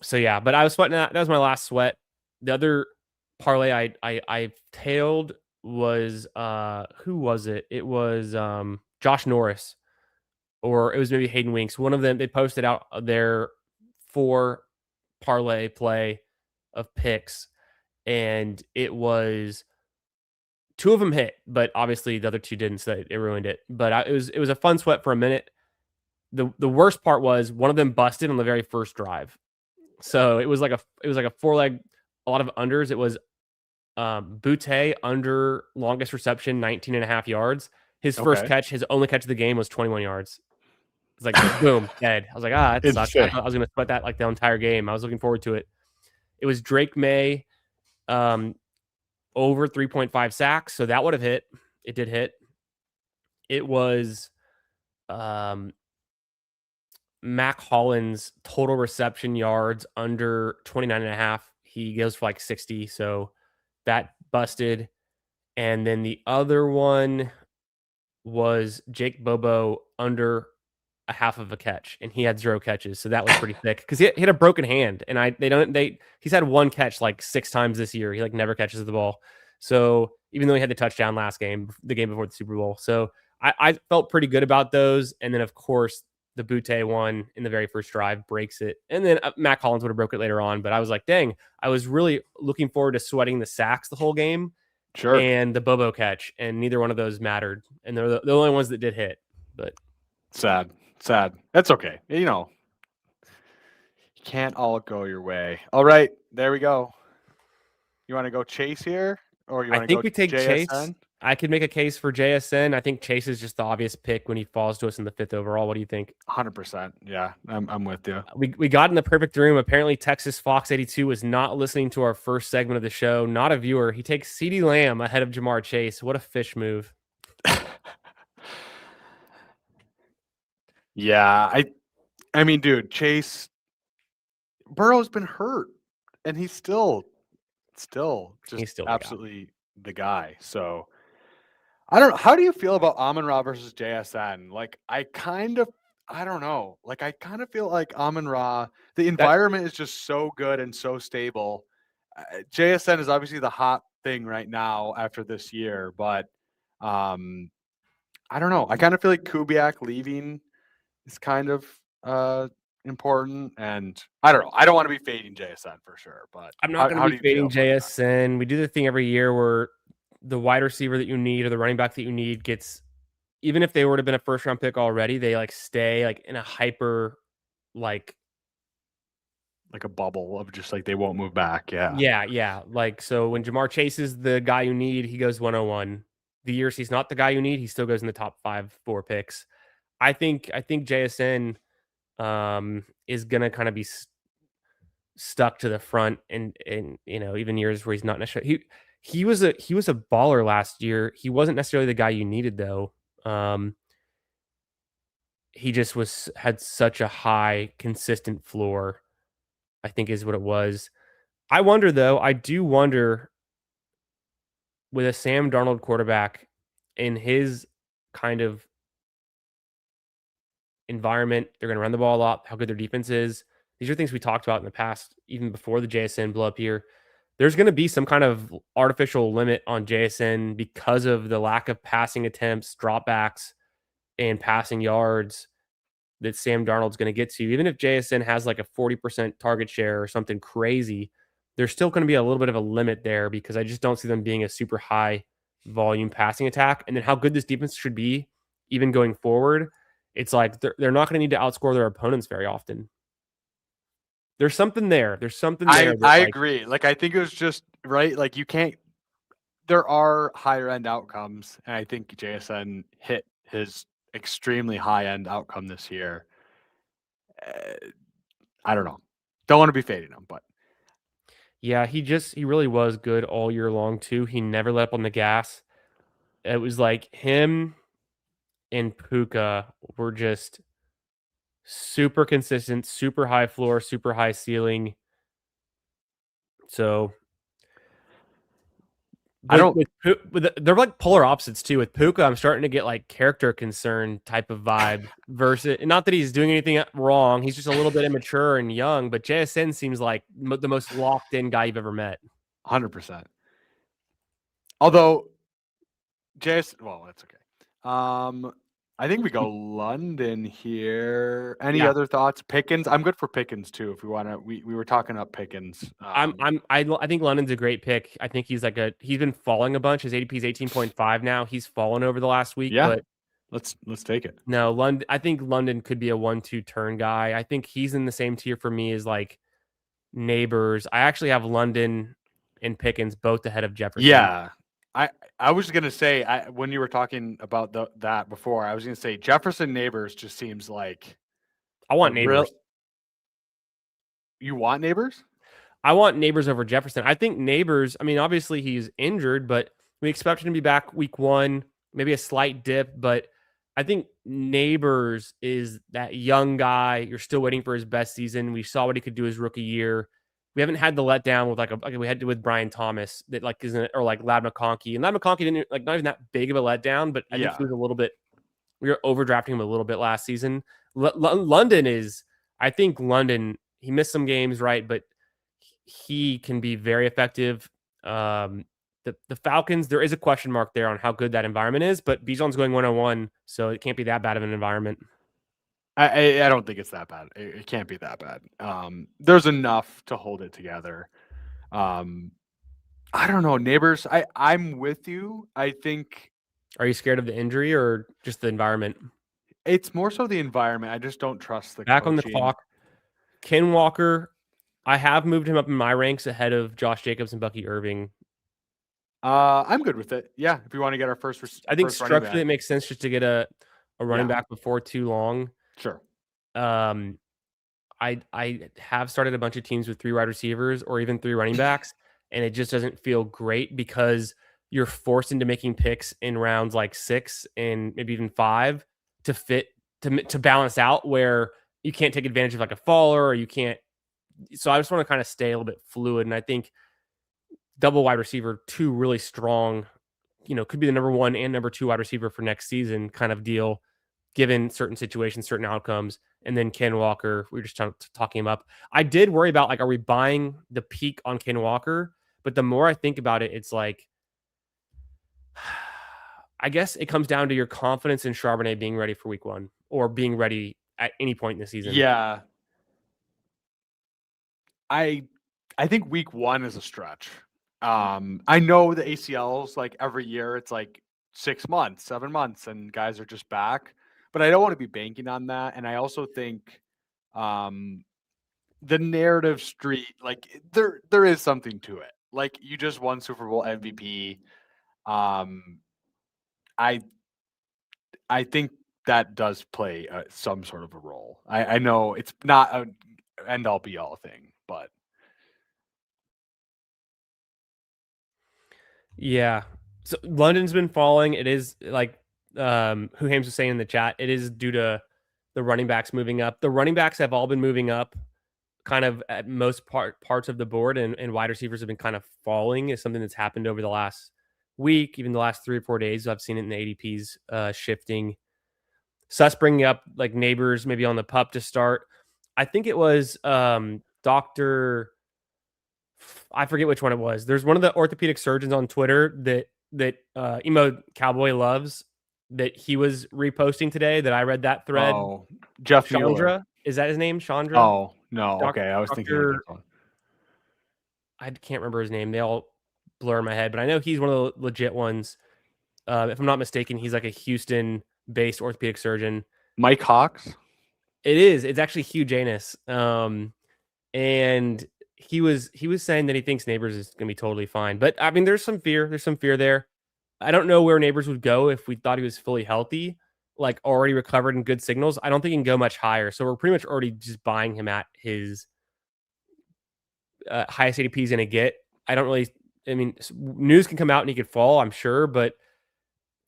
So yeah, but I was sweating that. That was my last sweat. The other parlay I tailed was who was it? It was Josh Norris, or it was maybe Hayden Winks. One of them, they posted out their 4 parlay play of picks, and it was 2 of them hit, but obviously the other 2 didn't, so it ruined it. But it was a fun sweat for a minute. The worst part was one of them busted on the very first drive. So it was like a 4-leg, a lot of unders. It was Boutte under longest reception, 19.5 yards. His first catch, his only catch of the game was 21 yards. It's like, boom, dead. I was like, that sucks. I was going to sweat that like the entire game. I was looking forward to it. It was Drake May over 3.5 sacks. So that would have hit. It did hit. It was Mac Hollins total reception yards under 29.5. He goes for like 60. So that busted. And then the other one was Jake Bobo under a half of a catch, and he had 0 catches. So that was pretty thick because he had a broken hand, and he's had 1 catch like 6 times this year. He like never catches the ball. So even though he had the touchdown last game, the game before the Super Bowl. So I felt pretty good about those. And then of course the Boutte one in the very first drive breaks it. And then Mac Hollins would have broke it later on. But I was like, dang, I was really looking forward to sweating the sacks the whole game. Sure. And the Bobo catch. And neither one of those mattered. And they're the only ones that did hit. But sad. That's okay. You can't all go your way. All right. There we go. You want to go Chase here? Or you want to go we take JSN? Chase. I could make a case for JSN. I think Chase is just the obvious pick when he falls to us in the 5th overall. What do you think? 100%. Yeah, I'm with you. We got in the perfect room. Apparently, Texas Fox 82 is not listening to our first segment of the show. Not a viewer. He takes CeeDee Lamb ahead of Jamar Chase. What a fish move. Yeah, I mean, dude, Burrow's been hurt, and he's still absolutely the guy. So I don't know. How do you feel about Amon-Ra versus JSN? Like, I kind of I don't know. Like, I kind of feel like Amon-Ra, the environment is just so good and so stable. JSN is obviously the hot thing right now after this year, but I don't know. I kind of feel like Kubiak leaving is kind of important, and I don't know. I don't want to be fading JSN for sure, but I'm not going how to do be you feel fading about that? JSN. We do the thing every year where the wide receiver that you need or the running back that you need gets, even if they would have been a first round pick already, they like stay like in a hyper like Like a bubble of just like they won't move back. Yeah. yeah. Like, so when Jamar Chase is the guy you need, he goes 101. The years he's not the guy you need, he still goes in the top 4 picks. I think JSN is gonna kind of be stuck to the front, and even years where he's not necessarily he was a baller last year. He wasn't necessarily the guy you needed though. He just had such a high consistent floor, I think is what it was. I wonder though, I do wonder with a Sam Darnold quarterback in his kind of environment, they're going to run the ball a lot, how good their defense is. These are things we talked about in the past, even before the JSN blow up here. There's going to be some kind of artificial limit on JSN because of the lack of passing attempts, dropbacks, and passing yards that Sam Darnold's going to get to. Even if JSN has like a 40% target share or something crazy, there's still going to be a little bit of a limit there because I just don't see them being a super high volume passing attack. And then how good this defense should be, even going forward, it's like they're not going to need to outscore their opponents very often. There's something there. There's something there. I agree. Like, I think it was just right. Like, you can't. There are higher end outcomes, and I think JSN hit his extremely high end outcome this year. I don't know. Don't want to be fading him, but yeah, he really was good all year long too. He never let up on the gas. It was like him and Puka were just super consistent, super high floor, super high ceiling. So they're like polar opposites too. With Puka, I'm starting to get like character concern type of vibe versus, not that he's doing anything wrong. He's just a little bit immature and young, but JSN seems like the most locked in guy you've ever met. 100%. Although well, that's okay. I think we go London here. Any other thoughts? Pickens. I'm good for Pickens too. If we want to, we were talking up Pickens. I think London's a great pick. I think he's been falling a bunch. His ADP is 18.5 now. He's fallen over the last week. Yeah, but let's take it. No, London. I think London could be a 1-2 turn guy. I think he's in the same tier for me as like Neighbors. I actually have London and Pickens both ahead of Jefferson. Yeah, I was gonna say when you were talking about that before, I was gonna say Jefferson Neighbors just seems like I want Neighbors. You want Neighbors? I want Neighbors over Jefferson. I think Neighbors. I mean, obviously he's injured, but we expect him to be back week 1. Maybe a slight dip, but I think Neighbors is that young guy. You're still waiting for his best season. We saw what he could do his rookie year. We haven't had the letdown with like we had to with Brian Thomas that like isn't, or like Lad McConkey. And Lad McConkey didn't like, not even that big of a letdown, but I think he was a little bit. We were overdrafting him a little bit last season. London is, I think London, he missed some games, right? But he can be very effective. The Falcons, there is a question mark there on how good that environment is, but Bijan's going 101, so it can't be that bad of an environment. I don't think it's that bad. It can't be that bad. There's enough to hold it together. I don't know. Neighbors, I'm with you. I think. Are you scared of the injury or just the environment? It's more so the environment. I just don't trust the back coaching. On the clock. Ken Walker, I have moved him up in my ranks ahead of Josh Jacobs and Bucky Irving. I'm good with it. Yeah, if you want to get our first, I think structurally it makes sense just to get a running back before too long. Sure. I have started a bunch of teams with 3 wide receivers or even 3 running backs, and it just doesn't feel great because you're forced into making picks in rounds like 6 and maybe even 5 to fit to balance out where you can't take advantage of like a faller or you can't. So I just want to kind of stay a little bit fluid, and I think double wide receiver, 2 really strong, could be the number 1 and number 2 wide receiver for next season kind of deal given certain situations, certain outcomes. And then Ken Walker, we were just talking him up. I did worry about, like, are we buying the peak on Ken Walker? But the more I think about it, it's like, I guess it comes down to your confidence in Charbonnet being ready for week 1 or being ready at any point in the season. Yeah. I think week 1 is a stretch. I know the ACLs, like, every year it's like 6 months, 7 months, and guys are just back. But I don't want to be banking on that. And I also think the narrative street, like, there is something to it. Like, you just won Super Bowl MVP. I think that does play some sort of a role. I know it's not an end all be all thing, but yeah. So London's been falling. It is like who Hames was saying in the chat. It is due to the running backs moving up. The running backs have all been moving up, kind of at most parts of the board, and wide receivers have been kind of falling. Is something that's happened over the last week, even the last 3 or 4 days. I've seen it in the ADPs shifting. Sus bringing up like Neighbors maybe on the pup to start. I think it was Dr. I forget which one it was. There's one of the orthopedic surgeons on Twitter that Emo Cowboy loves, that he was reposting today, that I read that thread. Oh, Jeff Chandra, Mueller. is that his name? Chandra? Oh, no. Okay, I was thinking of this one. I can't remember his name. They all blur in my head, but I know he's one of the legit ones. If I'm not mistaken, he's like a Houston-based orthopedic surgeon. Mike Hawks? It is. It's actually Hugh Janus. And he was saying that he thinks Neighbors is going to be totally fine. But I mean, there's some fear. There's some fear there. I don't know where Neighbors would go if we thought he was fully healthy, like already recovered and good signals. I don't think he can go much higher. So we're pretty much already just buying him at his highest ADP he's going to get. I don't really. I mean, news can come out and he could fall, I'm sure, but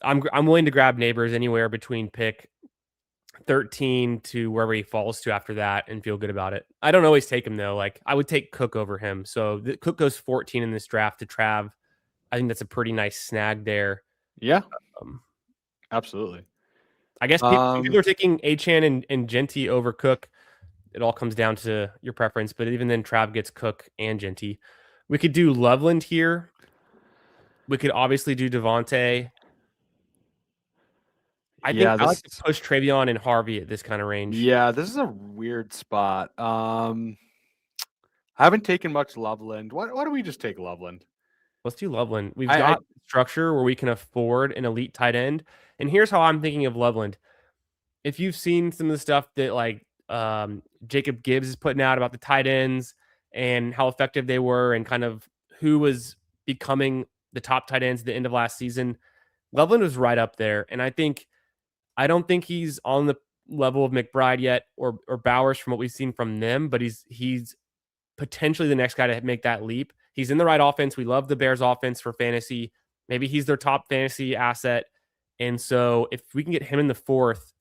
I'm willing to grab Neighbors anywhere between pick 13 to wherever he falls to after that and feel good about it. I don't always take him though. Like, I would take Cook over him. So Cook goes 14 in this draft to Trav. I think that's a pretty nice snag there. Yeah, absolutely. I guess people are taking Achane and Genty over Cook. It all comes down to your preference, but even then Trav gets Cook and Genty. We could do Loveland here. We could obviously do Devontae. I like to push Travion and Harvey at this kind of range. Yeah, this is a weird spot. I haven't taken much Loveland. Why don't we just take Loveland? Let's do Loveland. We've got structure where we can afford an elite tight end. And here's how I'm thinking of Loveland. If you've seen some of the stuff that like Jacob Gibbs is putting out about the tight ends and how effective they were and kind of who was becoming the top tight ends at the end of last season, Loveland was right up there. And I don't think he's on the level of McBride yet or Bowers from what we've seen from them, but he's potentially the next guy to make that leap. He's in the right offense. We love the Bears offense for fantasy. Maybe he's their top fantasy asset. And so if we can get him in the 4th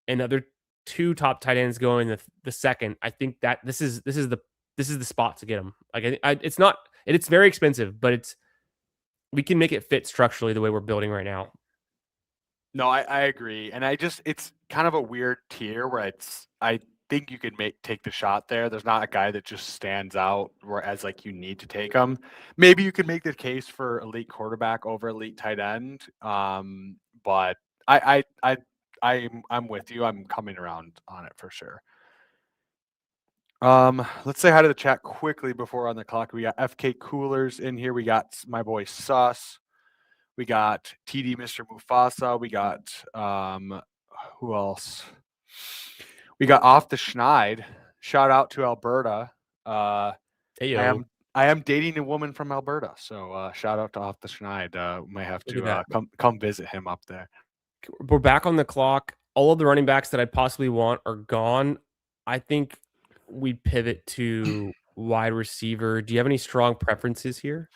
and the other 2 top tight ends go in the 2nd, I think that this is the spot to get him. Like, it's very expensive, but we can make it fit structurally the way we're building right now. No, I agree. And it's kind of a weird tier where I think you could take the shot there. There's not a guy that just stands out whereas like you need to take him. Maybe you could make the case for elite quarterback over elite tight end. But I'm with you. I'm coming around on it for sure. Let's say hi to the chat quickly before we're on the clock. We got FK Coolers in here. We got my boy Sus. We got TD Mr. Mufasa. We got who else? We got Off the Schneid. Shout out to Alberta. Hey, I am dating a woman from Alberta, so shout out to Off the Schneid. Might have to come visit him up there. We're back on the clock. All of the running backs that I possibly want are gone. I think we pivot to wide receiver. Do you have any strong preferences here?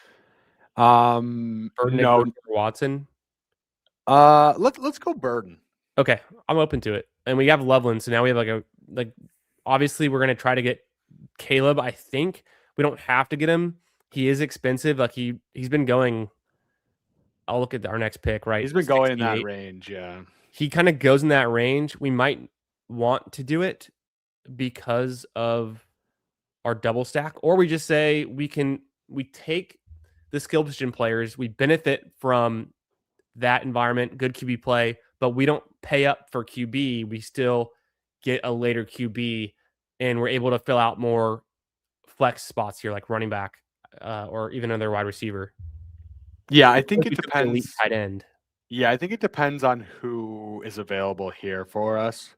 No. Watson. Let's go Burden. Okay, I'm open to it. And we have Loveland, so now we have obviously we're gonna try to get Caleb. I think we don't have to get him. He is expensive. Like he's been going. I'll look at our next pick. Right, he's been going in that range. Yeah, he kind of goes in that range. We might want to do it because of our double stack, or we just say we take the skill position players, we benefit from that environment, good QB play, but we don't pay up for QB. We still get a later QB, and we're able to fill out more flex spots here, like running back or even another wide receiver. Yeah, I think Because it we took the elite depends. tight end. Yeah, I think it depends on who is available here for us.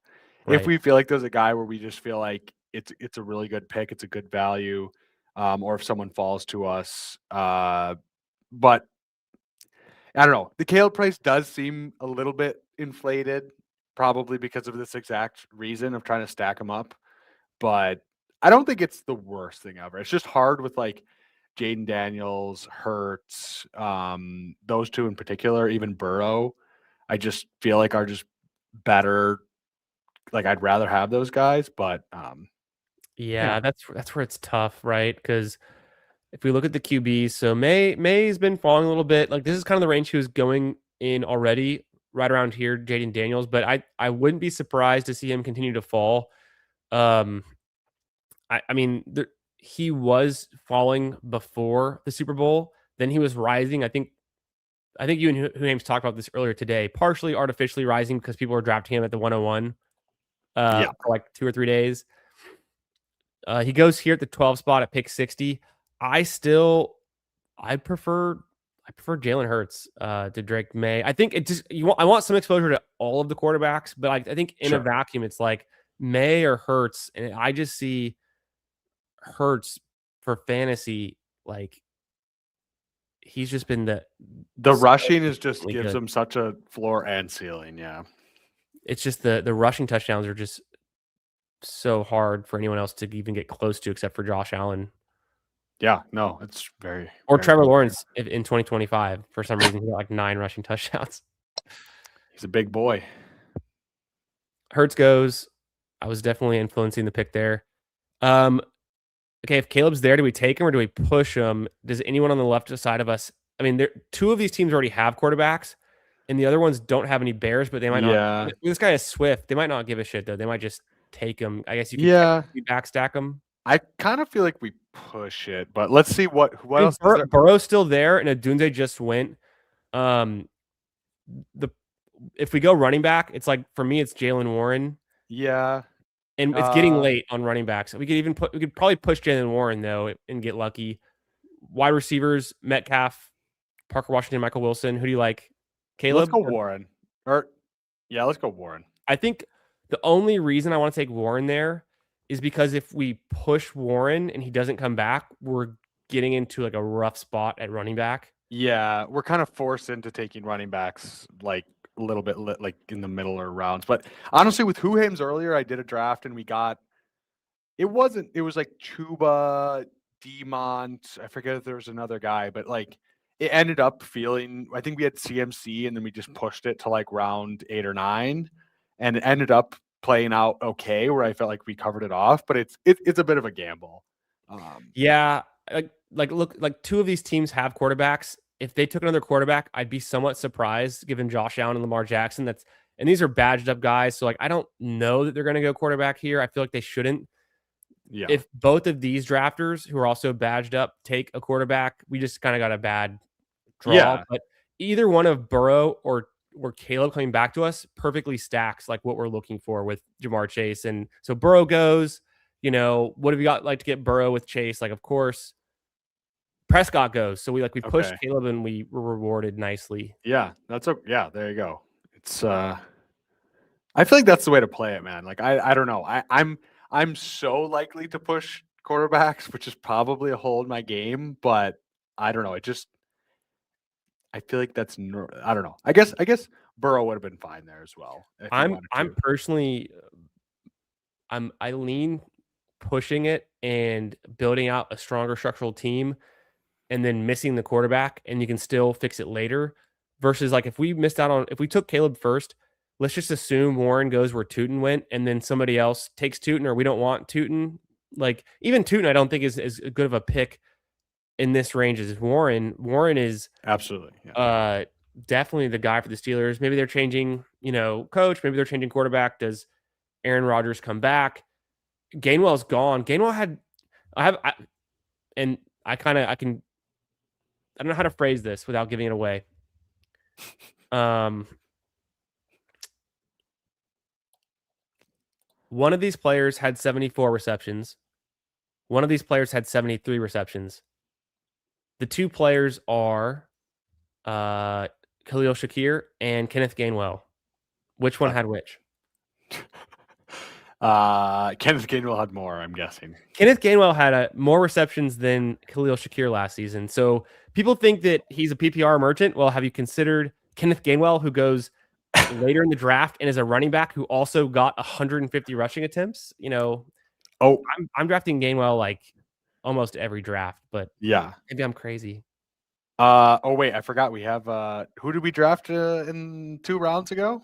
If Right. we feel like there's a guy where we just feel like it's a really good pick, it's a good value, or if someone falls to us. But I don't know. The Caleb price does seem a little bit inflated, probably because of this exact reason of trying to stack them up. But I don't think it's the worst thing ever. It's just hard with like Jaden Daniels, Hurts, those two in particular, even Burrow. I just feel like are just better. Like I'd rather have those guys, but Yeah, that's where it's tough, right? Because if we look at the QBs, so May's been falling a little bit. Like this is kind of the range he was going in already, right around here, Jaden Daniels. But I wouldn't be surprised to see him continue to fall. I mean, he was falling before the Super Bowl. Then he was rising. I think you and James talked about this earlier today. Partially artificially rising because people were drafting him at the 101 for like 2 or 3 days. He goes here at the 12 spot at pick 60. I prefer Jalen Hurts to Drake May. I think I want some exposure to all of the quarterbacks, but I think in a vacuum, it's like May or Hurts, and I just see Hurts for fantasy. Like he's just been the rushing is just really gives good. him such a floor and ceiling. Yeah, It's just the rushing touchdowns are just so hard for anyone else to even get close to, except for Josh Allen. Yeah, no, it's very Or very Trevor cool. Lawrence in 2025. For some reason, he got like 9 rushing touchdowns. He's a big boy. Hurts goes. I was definitely influencing the pick there. Okay, if Caleb's there, do we take him or do we push him? Does anyone on the left side of us? I mean, two of these teams already have quarterbacks, and the other ones don't have any Bears, but they might not. This guy is Swift. They might not give a shit though. They might just take him. I guess you could backstack him. I kind of feel like we push it, but let's see what else. Burrow's still there, and Adunze just went. If we go running back, it's like for me, it's Jalen Warren. Yeah, and it's getting late on running backs. We could probably push Jalen Warren though and get lucky. Wide receivers: Metcalf, Parker Washington, Michael Wilson. Who do you like? Caleb? Let's go Warren. Let's go Warren. I think the only reason I want to take Warren there is because if we push Warren and he doesn't come back, we're getting into like a rough spot at running back. Yeah, we're kind of forced into taking running backs like a little bit like in the middle or rounds. But honestly, with Huhames earlier, I did a draft and we got it was like Chuba, Demont. I forget if there was another guy, but like it ended up feeling, I think we had CMC and then we just pushed it to like round 8 or 9 and it ended up playing out okay where I felt like we covered it off, but it's a bit of a gamble. Yeah. Look, two of these teams have quarterbacks. If they took another quarterback, I'd be somewhat surprised given Josh Allen and Lamar Jackson. And these are badged up guys. So like, I don't know that they're going to go quarterback here. I feel like they shouldn't. Yeah. If both of these drafters who are also badged up take a quarterback, we just kind of got a bad draw. Yeah. But either one of Burrow or Caleb coming back to us perfectly stacks like what we're looking for with Jamar Chase. And so Burrow goes, what have you got like to get Burrow with Chase? Like, of course, Prescott goes. So we pushed Caleb and we were rewarded nicely. Yeah, there you go. It's I feel like that's the way to play it, man. Like I don't know. I'm so likely to push quarterbacks, which is probably a hole in my game, but I don't know. I feel like that's I don't know. I guess Burrow would have been fine there as well. I'm personally I lean pushing it and building out a stronger structural team and then missing the quarterback and you can still fix it later versus like if we took Caleb first, let's just assume Warren goes where Tootin went and then somebody else takes Tootin or we don't want Tootin. Like even Tootin I don't think is as good of a pick in this range as Warren. Warren is absolutely definitely the guy for the Steelers. Maybe they're changing, coach. Maybe they're changing quarterback. Does Aaron Rodgers come back? Gainwell's gone. Gainwell I don't know how to phrase this without giving it away. One of these players had 74 receptions. One of these players had 73 receptions. The two players are Khalil Shakir and Kenneth Gainwell. Which one had which? Kenneth Gainwell had more, I'm guessing. Kenneth Gainwell had more receptions than Khalil Shakir last season. So people think that he's a PPR merchant. Well, have you considered Kenneth Gainwell, who goes later in the draft and is a running back who also got 150 rushing attempts? I'm drafting Gainwell like almost every draft, but yeah, maybe I'm crazy. Oh wait, I forgot we have who did we draft in 2 rounds ago?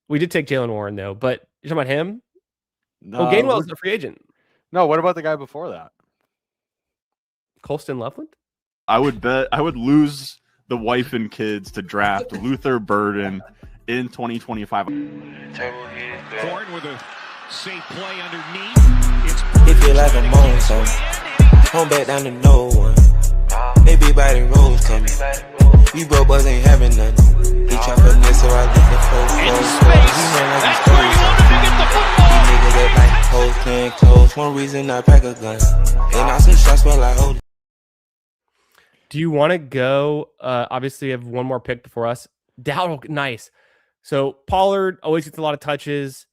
We did take Jalen Warren though, but you're talking about him? No, Gainwell's a free agent. No, what about the guy before that? Colston Loveland? I would lose the wife and kids to draft Luther Burden in 2025. Horn with a safe play underneath. It feel like I'm on something. Home back down to no one. They be biting rolls coming. We broke boys ain't having nothing. He try for this, so I get the close. He ran like he's crazy. These niggas that like hoes playing close. One reason I pack a gun. And I some shots smell like hold. Do you want to go? Obviously, you have one more pick before us. Dowdle, nice. So Pollard always gets a lot of touches.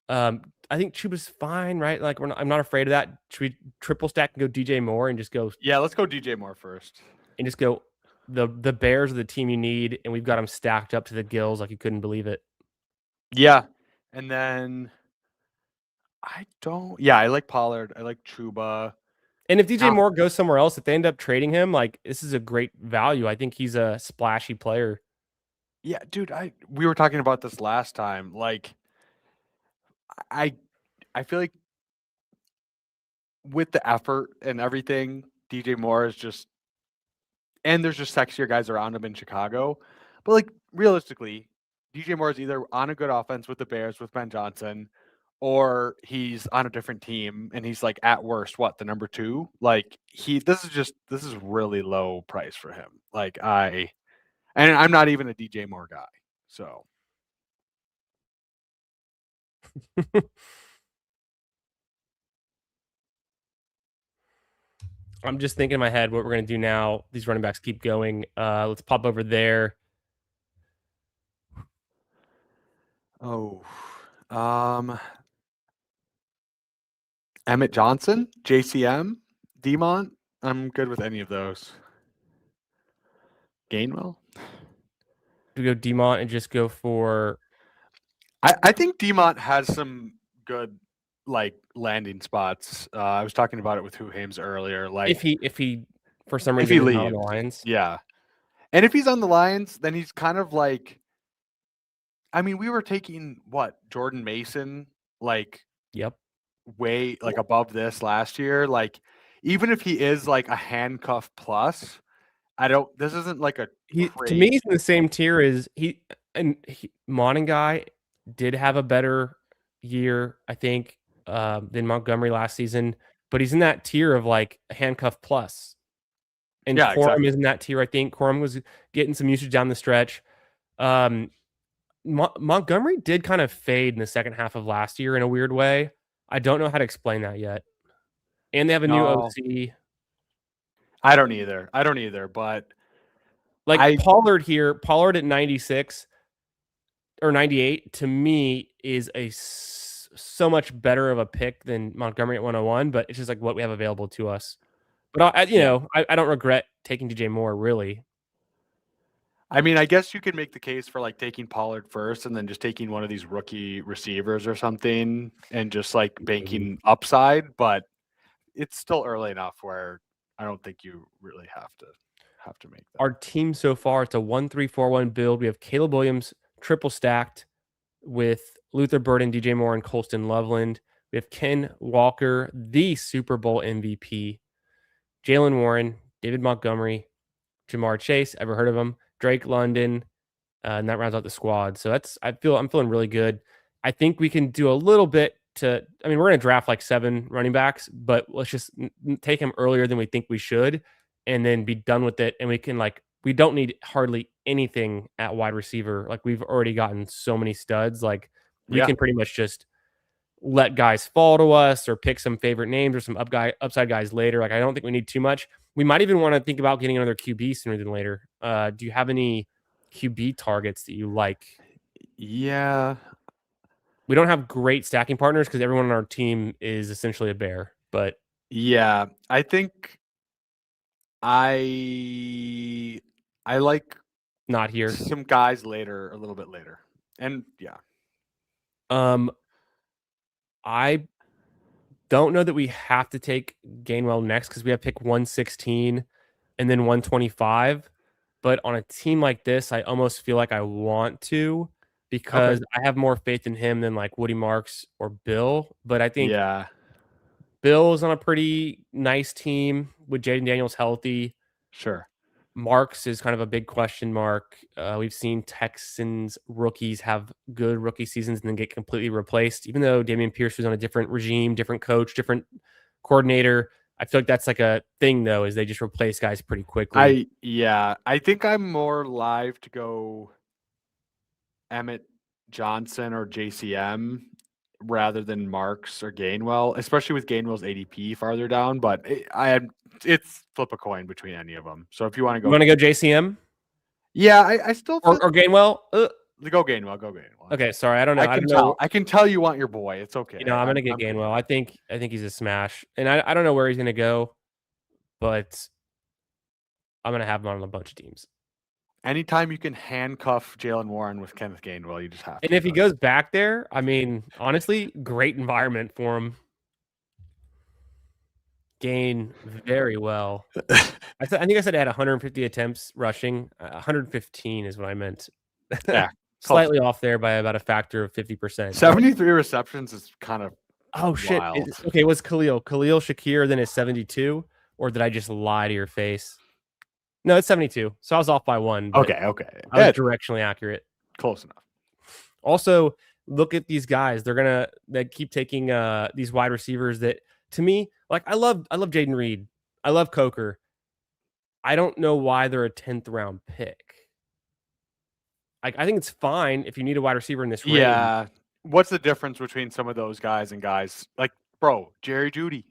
I think Chuba's fine, right? Like I'm not afraid of that. Should we triple stack and go DJ Moore and just go? Yeah, let's go DJ Moore first. And just go. The Bears are the team you need, and we've got them stacked up to the gills like you couldn't believe it. Yeah, and then I like Pollard. I like Chuba. And if DJ Moore goes somewhere else, if they end up trading him, like this is a great value. I think he's a splashy player. Yeah, dude, we were talking about this last time. Like, I feel like with the effort and everything, DJ Moore is just, and there's just sexier guys around him in Chicago. But like realistically, DJ Moore is either on a good offense with the Bears with Ben Johnson, or he's on a different team and he's like at worst, the number 2? Like this is really low price for him. Like and I'm not even a DJ Moore guy. So I'm just thinking in my head what we're going to do now. These running backs keep going. Let's pop over there. Emmett Johnson, JCM, Demont. I'm good with any of those. Gainwell. Do we go Demont and just go for? I think Demont has some good like landing spots. I was talking about it with Hames earlier. Like if he for some reason if he leaves on the Lions, yeah. And if he's on the Lions, then he's kind of like. I mean, we were taking Jordan Mason, like way like above this last year. Like even if he is like a handcuff plus, this isn't like a to me he's in the same tier as Monangai did have a better year, I think, than Montgomery last season, but he's in that tier of like a handcuff plus. And Corum is in that tier, I think. Corum was getting some usage down the stretch. Montgomery did kind of fade in the second half of last year in a weird way. I don't know how to explain that yet. And they have a new OC. I don't either, but like Pollard at 96 or 98 to me is so much better of a pick than Montgomery at 101, but it's just like what we have available to us. But I don't regret taking DJ Moore, really. I mean, I guess you could make the case for like taking Pollard first and then just taking one of these rookie receivers or something and just like banking upside, but it's still early enough where I don't think you really have to make that. Our team so far, it's a 1-3-4-1 build. We have Caleb Williams triple stacked with Luther Burden, DJ Moore, and Colston Loveland. We have Ken Walker, the Super Bowl MVP, Jalen Warren, David Montgomery, Jamar Chase, ever heard of him? Drake London, and that rounds out the squad. So I'm feeling really good. I think we can do a little bit we're going to draft like 7 running backs, but let's just take him earlier than we think we should and then be done with it. And we can we don't need hardly anything at wide receiver. Like we've already gotten so many studs. Like we can pretty much just let guys fall to us or pick some favorite names or some upside guys later. Like I don't think we need too much. We might even want to think about getting another QB sooner than later. Do you have any QB targets that you like? Yeah. We don't have great stacking partners because everyone on our team is essentially a bear. But yeah, I think I like not here. Some guys later, a little bit later, and yeah. I don't know that we have to take Gainwell next because we have pick 116 and then 125. But on a team like this, I almost feel like I want to because I have more faith in him than like Woody Marks or Bill. But I think Bill's on a pretty nice team with Jaden Daniels healthy. Sure. Marks is kind of a big question mark. We've seen Texans rookies have good rookie seasons and then get completely replaced. Even though Dameon Pierce was on a different regime, different coach, different coordinator, I feel like that's like a thing though, is they just replace guys pretty quickly. I think I'm more live to go Emmett Johnson or JCM rather than Marks or Gainwell, especially with Gainwell's ADP farther down. But it's flip a coin between any of them. So if you want to go, JCM? Yeah, I still or Gainwell. Go Gainwell. Okay, sorry, I don't know. I can tell you want your boy. It's okay. I'm gonna get Gainwell. I think he's a smash, and I don't know where he's gonna go, but I'm gonna have him on a bunch of teams. Anytime you can handcuff Jalen Warren with Kenneth Gainwell, you just have to. And if he goes back there, I mean, honestly, great environment for him. Gain very well. I think I said I had 150 attempts rushing. 115 is what I meant. Yeah, slightly off there by about a factor of 50%. 73 receptions is kind of wild. Okay, was Khalil Shakir then is 72, or did I just lie to your face? No, it's 72. So I was off by 1. Okay. I was directionally accurate. Close enough. Also, look at these guys. They keep taking these wide receivers that, to me, like I love Jaden Reed. I love Coker. I don't know why they're a 10th round pick. I think it's fine if you need a wide receiver in this range. Yeah. What's the difference between some of those guys and guys like, bro, Jerry Jeudy?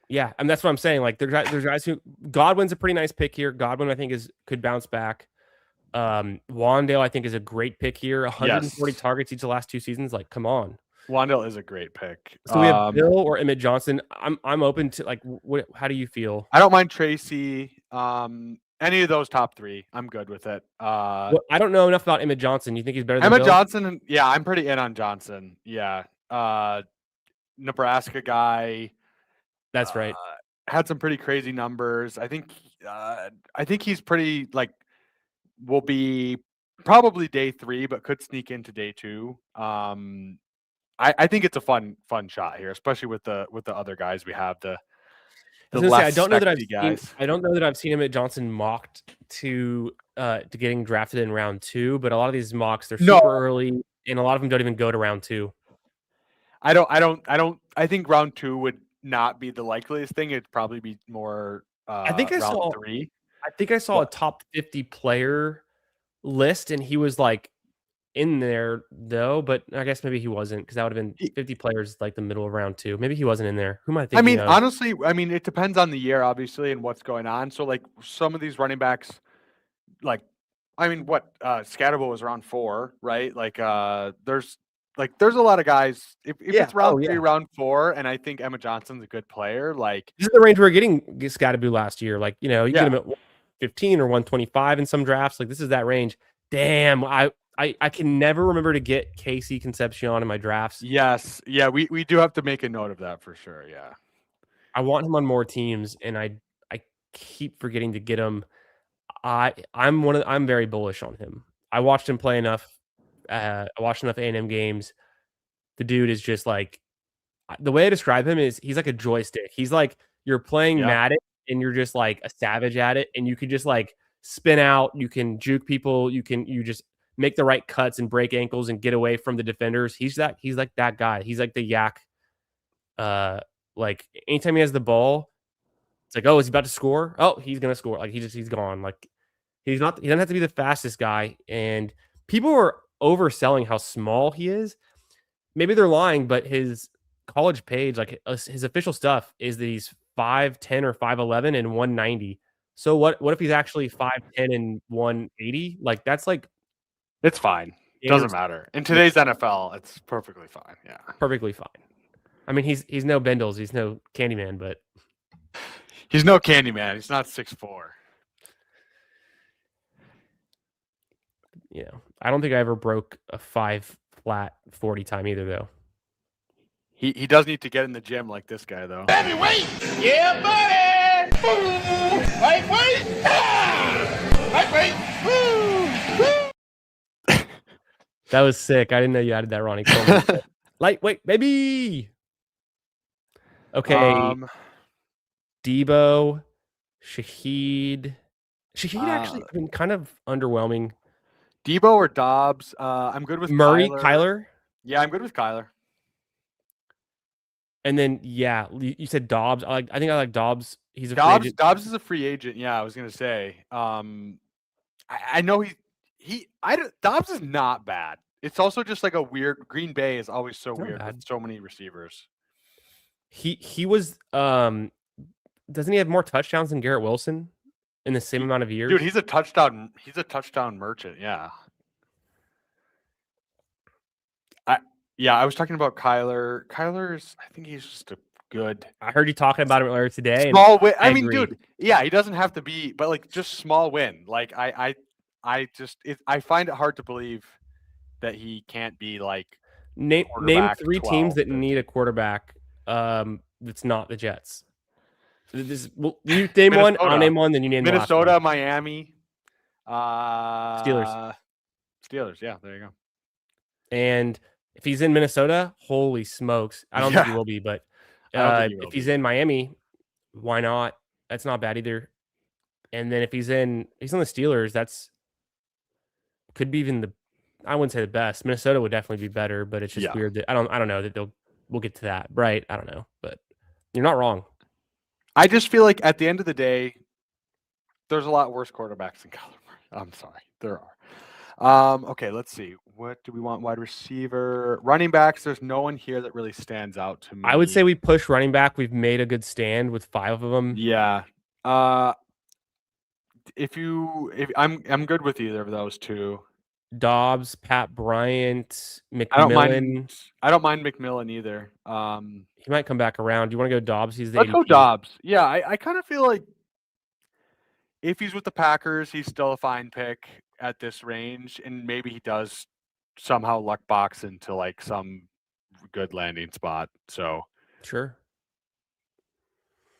Yeah, and that's what I'm saying. Like there's guys who Godwin's a pretty nice pick here. Godwin, I think, could bounce back. Wandale, I think, is a great pick here. 140 targets each of the last 2 seasons. Like, come on. Wandale is a great pick. So we have Bill or Emmett Johnson. I'm open to how do you feel? I don't mind Tracy. Any of those top 3, I'm good with it. I don't know enough about Emmett Johnson. You think he's better than Emmett Bill? Johnson? Yeah, I'm pretty in on Johnson. Yeah. Nebraska guy. That's right. Had some pretty crazy numbers. I think he's pretty will be probably day 3, but could sneak into day 2. I think it's a fun shot here, especially with the other guys we have. I don't know that I've seen Emmett Johnson mocked to getting drafted in round 2, but a lot of these mocks they're super early, and a lot of them don't even go to round 2. I think round 2 would not be the likeliest thing. It'd probably be more. I think I saw 3. I think I saw a top 50 player list, and he was like in there though, but I guess maybe he wasn't, because that would have been 50 players like the middle of round 2. Maybe he wasn't in there. Who am I thinking? Honestly, it depends on the year, obviously, and what's going on. So like some of these running backs, Scatterbo was around 4, right? There's a lot of guys. If it's round 3, round 4, and I think Emma Johnson's a good player. This is the range we were getting Scatterbo last year. You get him at 115 or 125 in some drafts. This is that range. Damn, I can never remember to get Casey Concepcion in my drafts. Yes. Yeah, we do have to make a note of that for sure. Yeah. I want him on more teams, and I keep forgetting to get him. I'm very bullish on him. I watched him play enough. I watched enough A&M games. The dude is just the way I describe him is he's like a joystick. He's like you're playing Madden and you're just like a savage at it, and you could just spin out, you can juke people, you just make the right cuts and break ankles and get away from the defenders. He's like that guy. He's like the yak. Like anytime he has the ball, it's like, oh, is he about to score? Oh, he's gonna score. Like he's gone. Like he doesn't have to be the fastest guy. And people are overselling how small he is. Maybe they're lying, but his college page, like his official stuff, is that he's 5'10" or 5'11" and 190. So what if he's actually 5'10" and 180? Like that's like It's fine. Doesn't matter. In today's NFL, it's perfectly fine. Yeah. perfectly fine. I mean, he's no Bindles, he's no Candyman, but He's no Candyman. He's not 6'4". you know, I don't think I ever broke a 5 flat 40 time either, though. He does need to get in the gym like this guy, though. Heavyweight! Yeah, buddy! Lightweight! Lightweight! That was sick. I didn't know you added that, Ronnie. Lightweight, baby. Okay. Debo, Shaheed. Shaheed actually been kind of underwhelming. Debo or Dobbs? I'm good with Murray, Kyler. Yeah, I'm good with Kyler. And then you said Dobbs. I think I like Dobbs. He's a free agent. Dobbs is a free agent. Yeah, I was gonna say. I know Dobbs is not bad. It's also just like a weird. Green Bay is always so weird with so many receivers. He was doesn't he have more touchdowns than Garrett Wilson in the same amount of years? Dude, he's a touchdown merchant. Yeah. I was talking about Kyler. Kyler's, I think he's just a good. I heard you talking about him earlier today. Small win. I mean, dude, yeah, he doesn't have to be, but like just small win. Like I find it hard to believe that he can't be like name 3 teams that need a quarterback. That's not the Jets. You name one. I'll name one. Then you name Minnesota, Miami, Steelers. Yeah, there you go. And if he's in Minnesota, holy smokes! I don't think he will be, but if he's in Miami, why not? That's not bad either. And then if he's on the Steelers, that's could be even I wouldn't say the best. Minnesota would definitely be better, but it's just weird that I don't know that we'll get to that, right? I don't know, but you're not wrong. I just feel like at the end of the day, there's a lot worse quarterbacks than Kyler Murray. I'm sorry, there are. Okay, let's see. What do we want? Wide receiver, running backs. There's no one here that really stands out to me. I would say we push running back. We've made a good stand with 5 of them. Yeah. If I'm good with either of those two. Dobbs, Pat Bryant, McMillan. I don't mind McMillan either. He might come back around. Do you want to go Dobbs? He's the Let's ADP. go Dobbs. Yeah, I kind of feel like if he's with the Packers, he's still a fine pick at this range, and maybe he does somehow luck box into like some good landing spot. So sure.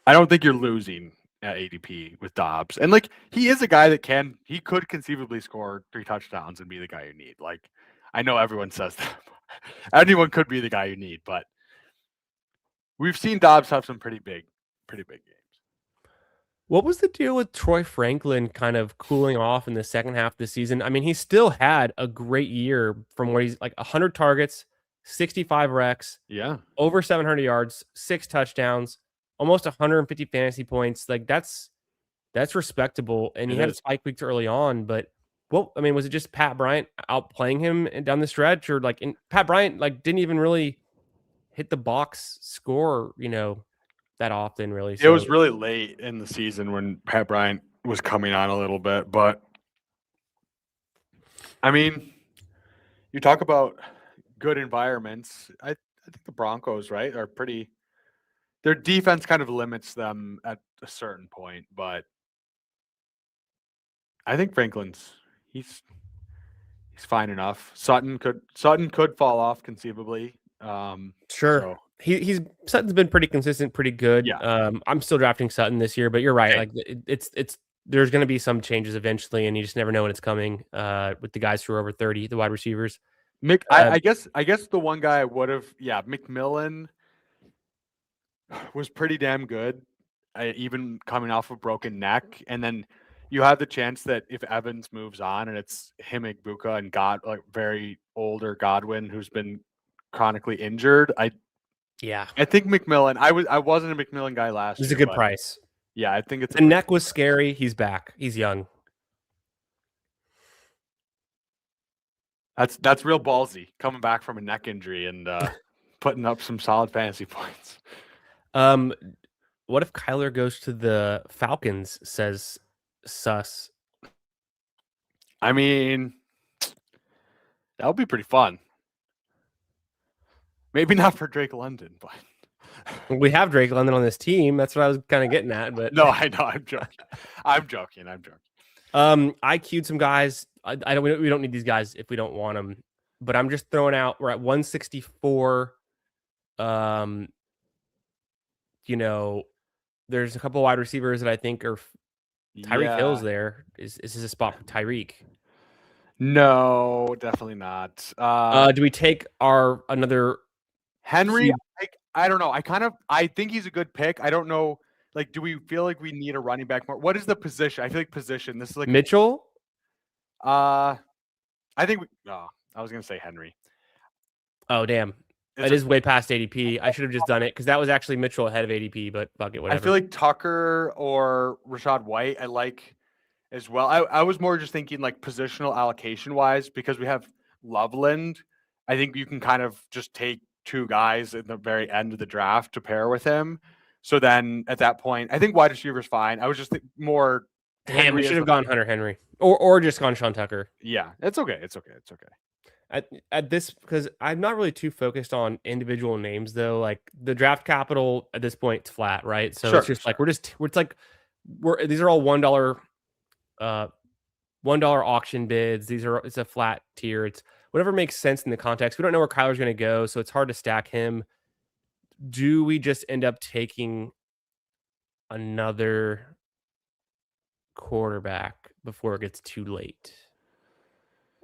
I don't think you're losing at ADP with Dobbs. And like he is a guy that he could conceivably score 3 touchdowns and be the guy you need. Like I know everyone says that. Anyone could be the guy you need, but we've seen Dobbs have some pretty big games. What was the deal with Troy Franklin kind of cooling off in the second half of the season? I mean, he still had a great year from where he's like 100 targets, 65 recs, over 700 yards, 6 touchdowns, almost 150 fantasy points. Like that's respectable. And he had a spike weeks early on, but was it just Pat Bryant outplaying him down the stretch, or Pat Bryant didn't even really hit the box score, that often really. So it was really late in the season when Pat Bryant was coming on a little bit, but I mean, you talk about good environments. I think the Broncos, right, are pretty. Their defense kind of limits them at a certain point, but I think Franklin's he's fine enough. Sutton could fall off conceivably. Sure. So. Sutton's been pretty consistent, pretty good. Yeah. I'm still drafting Sutton this year, but you're right. Okay. Like it's there's going to be some changes eventually, and you just never know when it's coming. With the guys who are over 30, the wide receivers. I guess the one guy I would have, McMillan was pretty damn good, even coming off a broken neck, and then you have the chance that if Evans moves on and it's him, Igbuka, and very older Godwin who's been chronically injured, I think McMillan. I wasn't a McMillan guy last year. It's a good but price. Yeah, I think it's the neck was scary. He's back. He's young. That's real ballsy, coming back from a neck injury and putting up some solid fantasy points. What if Kyler goes to the Falcons? Says Sus. I mean, that would be pretty fun. Maybe not for Drake London, but We have Drake London on this team. That's what I was kind of getting at. But no, I know. I'm joking. I'm joking. I queued some guys. We don't need these guys if we don't want them. But I'm just throwing out. We're at 164. There's a couple wide receivers that I think are Tyreek Hill's there. Is this a spot for Tyreek? No, definitely not. Do we take another Henry? I don't know. I think he's a good pick. I don't know. Like, do we feel like we need a running back more? What is the position? I feel like position. This is like Mitchell. I think I was gonna say Henry. Oh damn. It is way past ADP. I should have just done it because that was actually Mitchell ahead of ADP, but fuck it, whatever. I feel like Tucker or Rashad White I like as well. I was more just thinking like positional allocation wise because we have Loveland. I think you can kind of just take two guys at the very end of the draft to pair with him. So then at that point, I think wide receiver is fine. I was just more. Damn, we should have gone Hunter Henry or just gone Sean Tucker. Yeah, it's okay. It's okay. At this, because I'm not really too focused on individual names though. Like the draft capital at this point, it's flat, right? So it's just like these are all $1 auction bids. It's a flat tier. It's whatever makes sense in the context. We don't know where Kyler's going to go, so it's hard to stack him. Do we just end up taking another quarterback before it gets too late?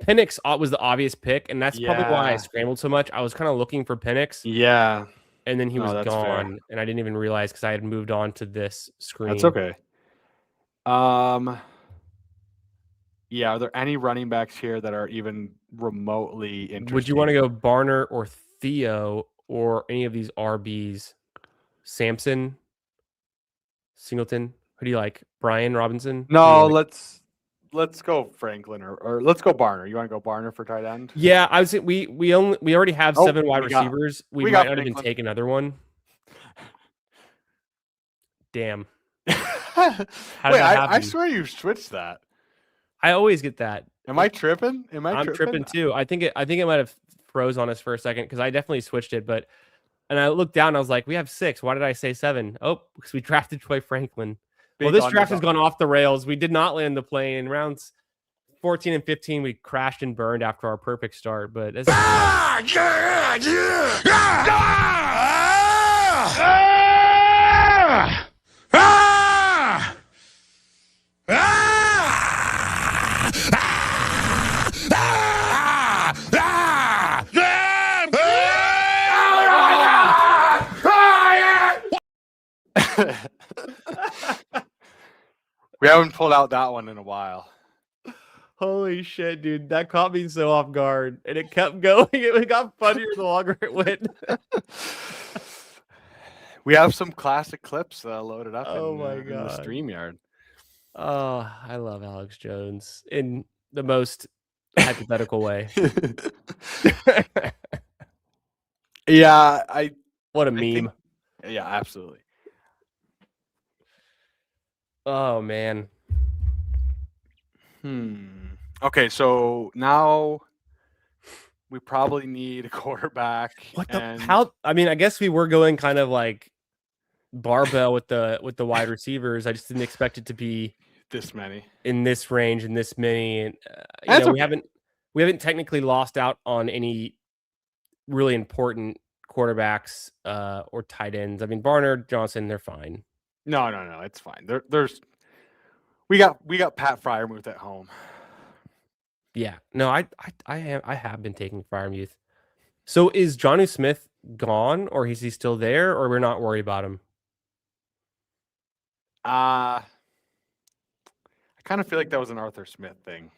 Penix was the obvious pick, and that's probably why I scrambled so much. I was kind of looking for Penix. Yeah. And then he was gone, fair. and I didn't even realize because I had moved on to this screen. That's okay. Yeah, are there any running backs here that are even remotely interesting? Would you want to go Barner or Theo or any of these RBs? Sampson, Singleton? Who do you like? Brian Robinson? No, let's go Franklin or let's go Barner. You want to go Barner for tight end? Yeah, I would say we already have 7 wide receivers. We might not even take another one. Damn. How did that happen? I swear you switched that. I always get that. Am I tripping? I'm tripping too. I think it might have froze on us for a second because I definitely switched it, and I looked down and I was like, we have 6. Why did I say 7? Oh, because we drafted Troy Franklin. Well, this draft has gone off the rails. We did not land the plane. In rounds 14 and 15, we crashed and burned after our perfect start. But that's We haven't pulled out that one in a while. holy shit, dude. That caught me so off guard. And it kept going. It got funnier the longer it went. We have some classic clips loaded up Oh in my the God. StreamYard. Oh, I love Alex Jones in the most hypothetical way. Yeah, What a I meme. think- yeah, absolutely. Oh, man. Okay, so now we probably need a quarterback. I mean, I guess we were going kind of like barbell with the wide receivers. I just didn't expect it to be this many in this range and this many. And okay. we haven't technically lost out on any really important quarterbacks or tight ends. I mean, Barner, Johnson, they're fine. No, it's fine. There's we got Pat Fryermuth at home. Yeah, no, I have been taking Freiermuth. So is Jonnu Smith gone, or is he still there, or we're not worried about him? I kind of feel like that was an Arthur Smith thing,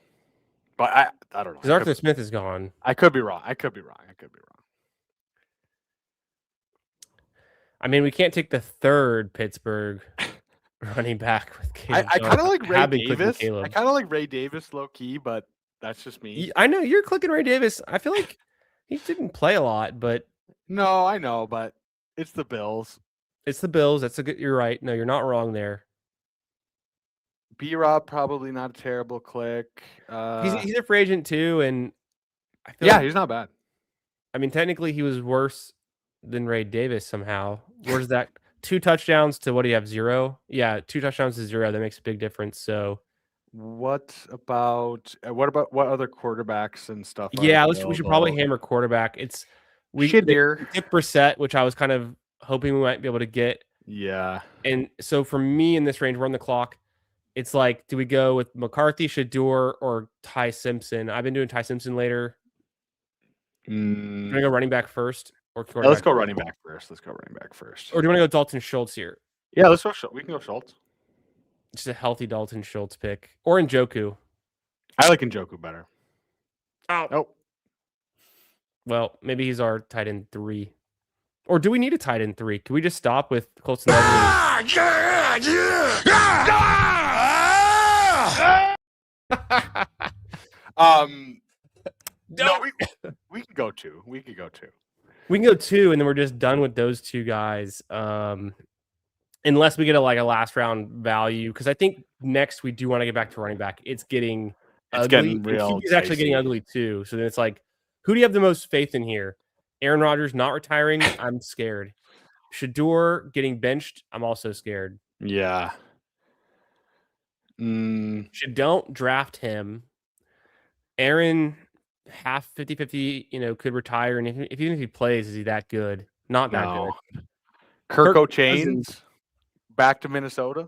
but I don't know. Because Arthur Smith is gone. I could be wrong. I could be wrong. I mean, we can't take the third Pittsburgh running back with Caleb. I kind of like Ray Have been clicking Davis. Caleb. I kind of like Ray Davis low key, but that's just me. I know you're clicking Ray Davis. I feel like he didn't play a lot, but No, I know, but it's the Bills. it's the Bills. That's a good. You're right. No, you're not wrong there. B-Rob probably not a terrible click. He's a free agent too, and I feel yeah, like, he's not bad. I mean, technically, he was worse than Ray Davis somehow. Where's that? 2 touchdowns to what do you have? 0? Yeah, 2 touchdowns to 0. That makes a big difference. So What about what other quarterbacks and stuff? are yeah, we should probably available? hammer quarterback. We Shadir. took Brissett, which I was kind of hoping we might be able to get. Yeah. And so for me in this range, we're on the clock. It's like, do we go with McCarthy, Shador, or Ty Simpson? I've been doing Ty Simpson later. Mm, Do you want to go running back first? Or yeah, let's quarterback go first? running back first. Or do you want to go Dalton Schultz here? Yeah, let's go. We can go Schultz. Just a healthy Dalton Schultz pick. Or Njoku. I like Njoku better. Oh. Well, maybe he's our tight end 3. Or do we need a tight end 3? Can we just stop with Colson Loveland? No, we can go 2. We could go 2. We can go 2, and then we're just done with those 2 guys. Unless we get a last round value, because I think next we do want to get back to running back. It's getting ugly. Getting real. It's actually getting ugly too. So then it's like, who do you have the most faith in here? Aaron Rodgers not retiring. I'm scared. Shador getting benched. I'm also scared. Yeah. Don't draft him. Aaron half 50-50, could retire, and even if he plays, is he that good? Not that good. Kirk O'Chains back to Minnesota.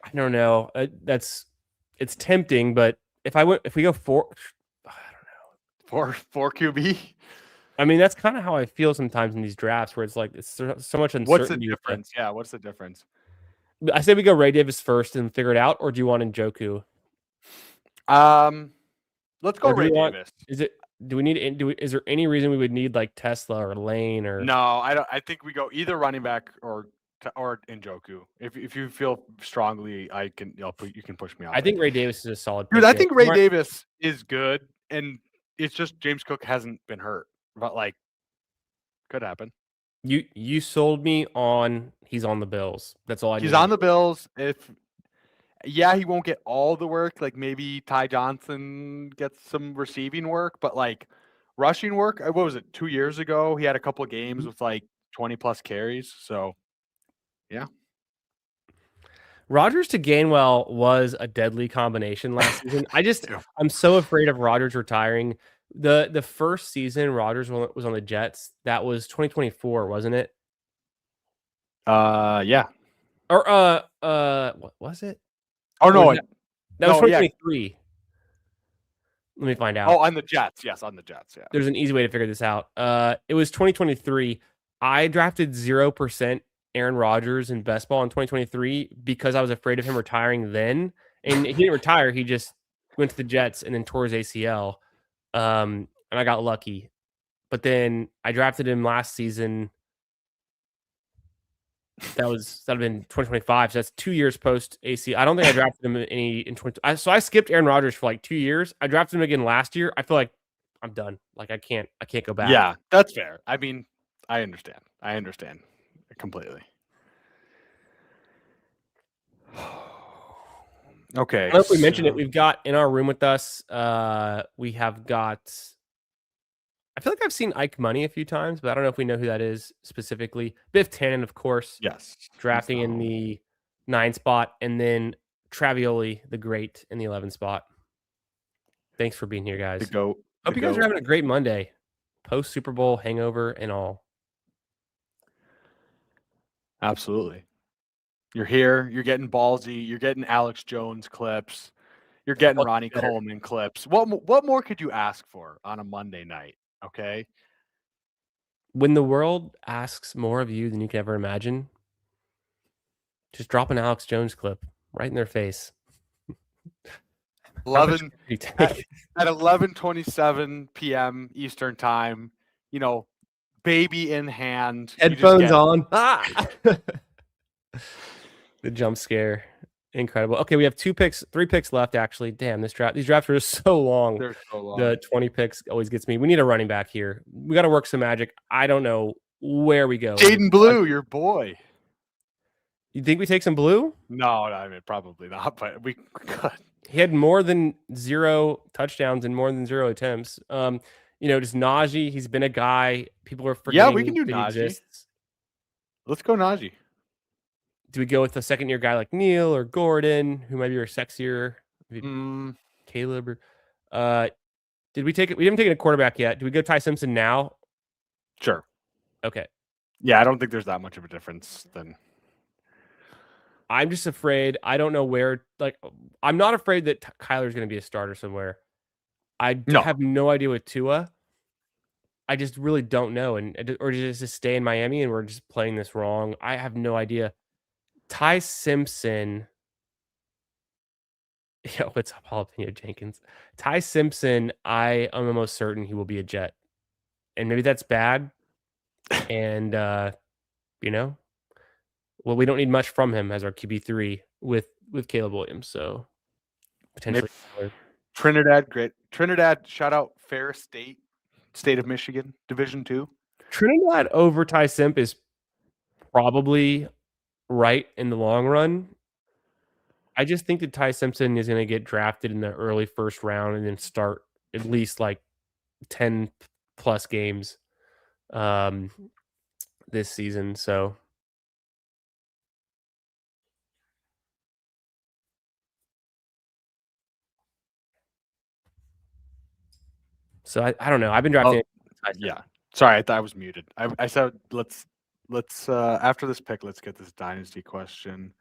I don't know. It's tempting, but if we go 4, I don't know. 4 QB. I mean, that's kind of how I feel sometimes in these drafts, where it's like it's so much uncertainty. What's the difference? Yeah, what's the difference? I say we go Ray Davis first and figure it out, or do you want Njoku? Let's go Ray Davis. Is there any reason we would need like Tesla or Lane or? No, I don't. I think we go either running back or Njoku. If you feel strongly, you can push me out. I think Ray Davis is a solid dude. pick I here. think Ray Davis is good, and it's just James Cook hasn't been hurt, but could happen. You sold me on he's on the Bills. That's all I. He's on the Bills. He won't get all the work. Like maybe Ty Johnson gets some receiving work, but rushing work. What was it? 2 years ago, he had a couple of games with 20 plus carries. So, yeah. Rodgers to Gainwell was a deadly combination last season. I'm so afraid of Rodgers retiring. The first season Rodgers was on the Jets, that was 2024, wasn't it? Yeah. Or what was it? Oh no, that was 2023. Yeah. Let me find out. Oh, on the Jets. Yes, on the Jets. Yeah. There's an easy way to figure this out. It was 2023. I drafted 0% Aaron Rodgers in best ball in 2023 because I was afraid of him retiring then. And he didn't retire. He just went to the Jets and then tore his ACL. And I got lucky. But then I drafted him last season. That'd have been 2025. So that's 2 years post AC. I don't think I drafted him in 20. So I skipped Aaron Rodgers for 2 years. I drafted him again last year. I feel like I'm done. I can't go back. Yeah, that's fair. I mean, I understand. Completely. Okay. I don't know if we mentioned it. We've got in our room with us. We have got. I feel like I've seen Ike Money a few times, but I don't know if we know who that is specifically. Biff Tannen, of course. Yes. Drafting in the 9 spot, and then Travioli, the great, in the 11 spot. Thanks for being here, guys. Hope you guys are having a great Monday. Post Super Bowl hangover and all. Absolutely. You're here. You're getting Ballsy. You're getting Alex Jones clips. You're getting Ronnie Coleman clips. What more could you ask for on a Monday night? Okay. When the world asks more of you than you can ever imagine, just drop an Alex Jones clip right in their face. 11 You take- at 11:27 p.m. Eastern time. Baby in hand. you just Headphones get it. on. Ah! The jump scare. Incredible. Okay, we have 3 picks left, actually. Damn, these drafts are just so long. They're so long. The 20 picks always gets me. We need a running back here. We got to work some magic. I don't know where we go. Jaden Blue, your boy. You think we take some Blue? No, I mean probably not, but we could. He had more than 0 touchdowns and more than 0 attempts. Just Najee. He's been a guy. People are forgetting. Yeah, we can do that he Najee. exists. Let's go Najee. Do we go with a second-year guy like Neil or Gordon, who might be sexier? Maybe Caleb or did we take it? We haven't taken a quarterback yet. Do we go Ty Simpson now? Sure. Okay. Yeah, I don't think there's that much of a difference then. I'm just afraid. I don't know where. I'm not afraid that Kyler's going to be a starter somewhere. I have no idea with Tua. I just really don't know. Or does it stay in Miami and we're just playing this wrong? I have no idea. Ty Simpson. Yo, what's up, Jalapeno Jenkins? Ty Simpson, I am almost certain he will be a Jet. And maybe that's bad. And, well, we don't need much from him as our QB3 with Caleb Williams. So potentially. Trinidad, great. Trinidad, shout out Fair State of Michigan, Division II. Trinidad over Ty Simp is probably right in the long run. I just think that Ty Simpson is going to get drafted in the early first round and then start at least 10 plus games this season. So I don't know. I've been drafting. Yeah. Sorry, I thought I was muted. I said let's after this pick, let's get this dynasty question.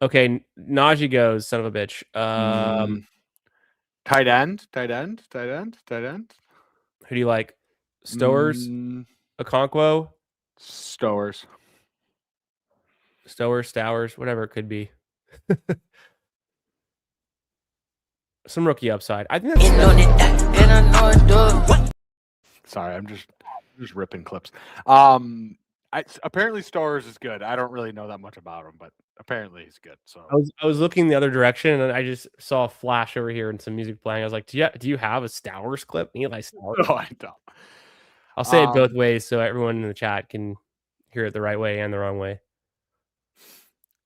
Okay, Najee goes, son of a bitch. Tight end. Who do you like? Stowers, Okonkwo, Stowers, Stowers, whatever it could be. Some rookie upside. I think that's sorry, I'm just ripping clips. Apparently Stowers is good. I don't really know that much about him, but apparently he's good. So I was looking the other direction and I just saw a flash over here and some music playing. I was like, do you have a Stowers clip? Eli Stowers? No, I don't. I'll say it both ways so everyone in the chat can hear it the right way and the wrong way.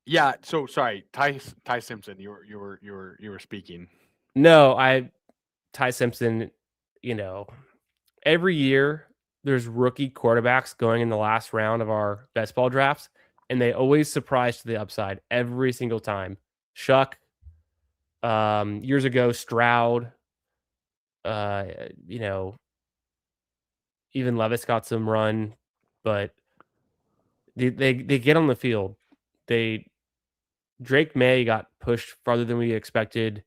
Yeah. So sorry, Ty Simpson. You were speaking. No, Ty Simpson. Every year there's rookie quarterbacks going in the last round of our best ball drafts, and they always surprise to the upside every single time. Shuck, years ago, Stroud, even Levis got some run, but they get on the field. Drake May got pushed farther than we expected.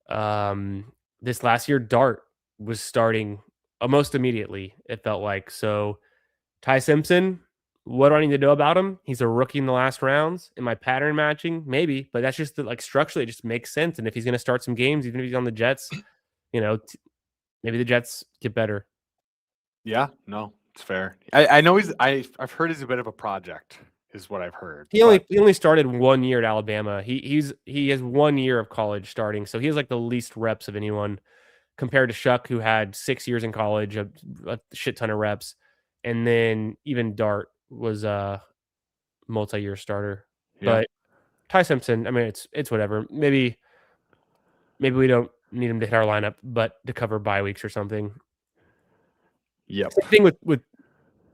This last year, Dart was starting almost immediately, it felt like. So Ty Simpson, what do I need to know about him? He's a rookie in the last rounds. Am I pattern matching? Maybe, but that's just structurally it just makes sense. And if he's going to start some games, even if he's on the Jets, maybe the Jets get better. Yeah, no, it's fair. I know I've heard he's a bit of a project, is what I've heard. He only started 1 year at Alabama. He has 1 year of college starting, so he has the least reps of anyone compared to Shuck, who had 6 years in college, a shit ton of reps, and then even Dart was a multi-year starter. Yeah. But Ty Simpson, I mean, it's whatever. Maybe we don't need him to hit our lineup, but to cover bye weeks or something. Yep. Same thing with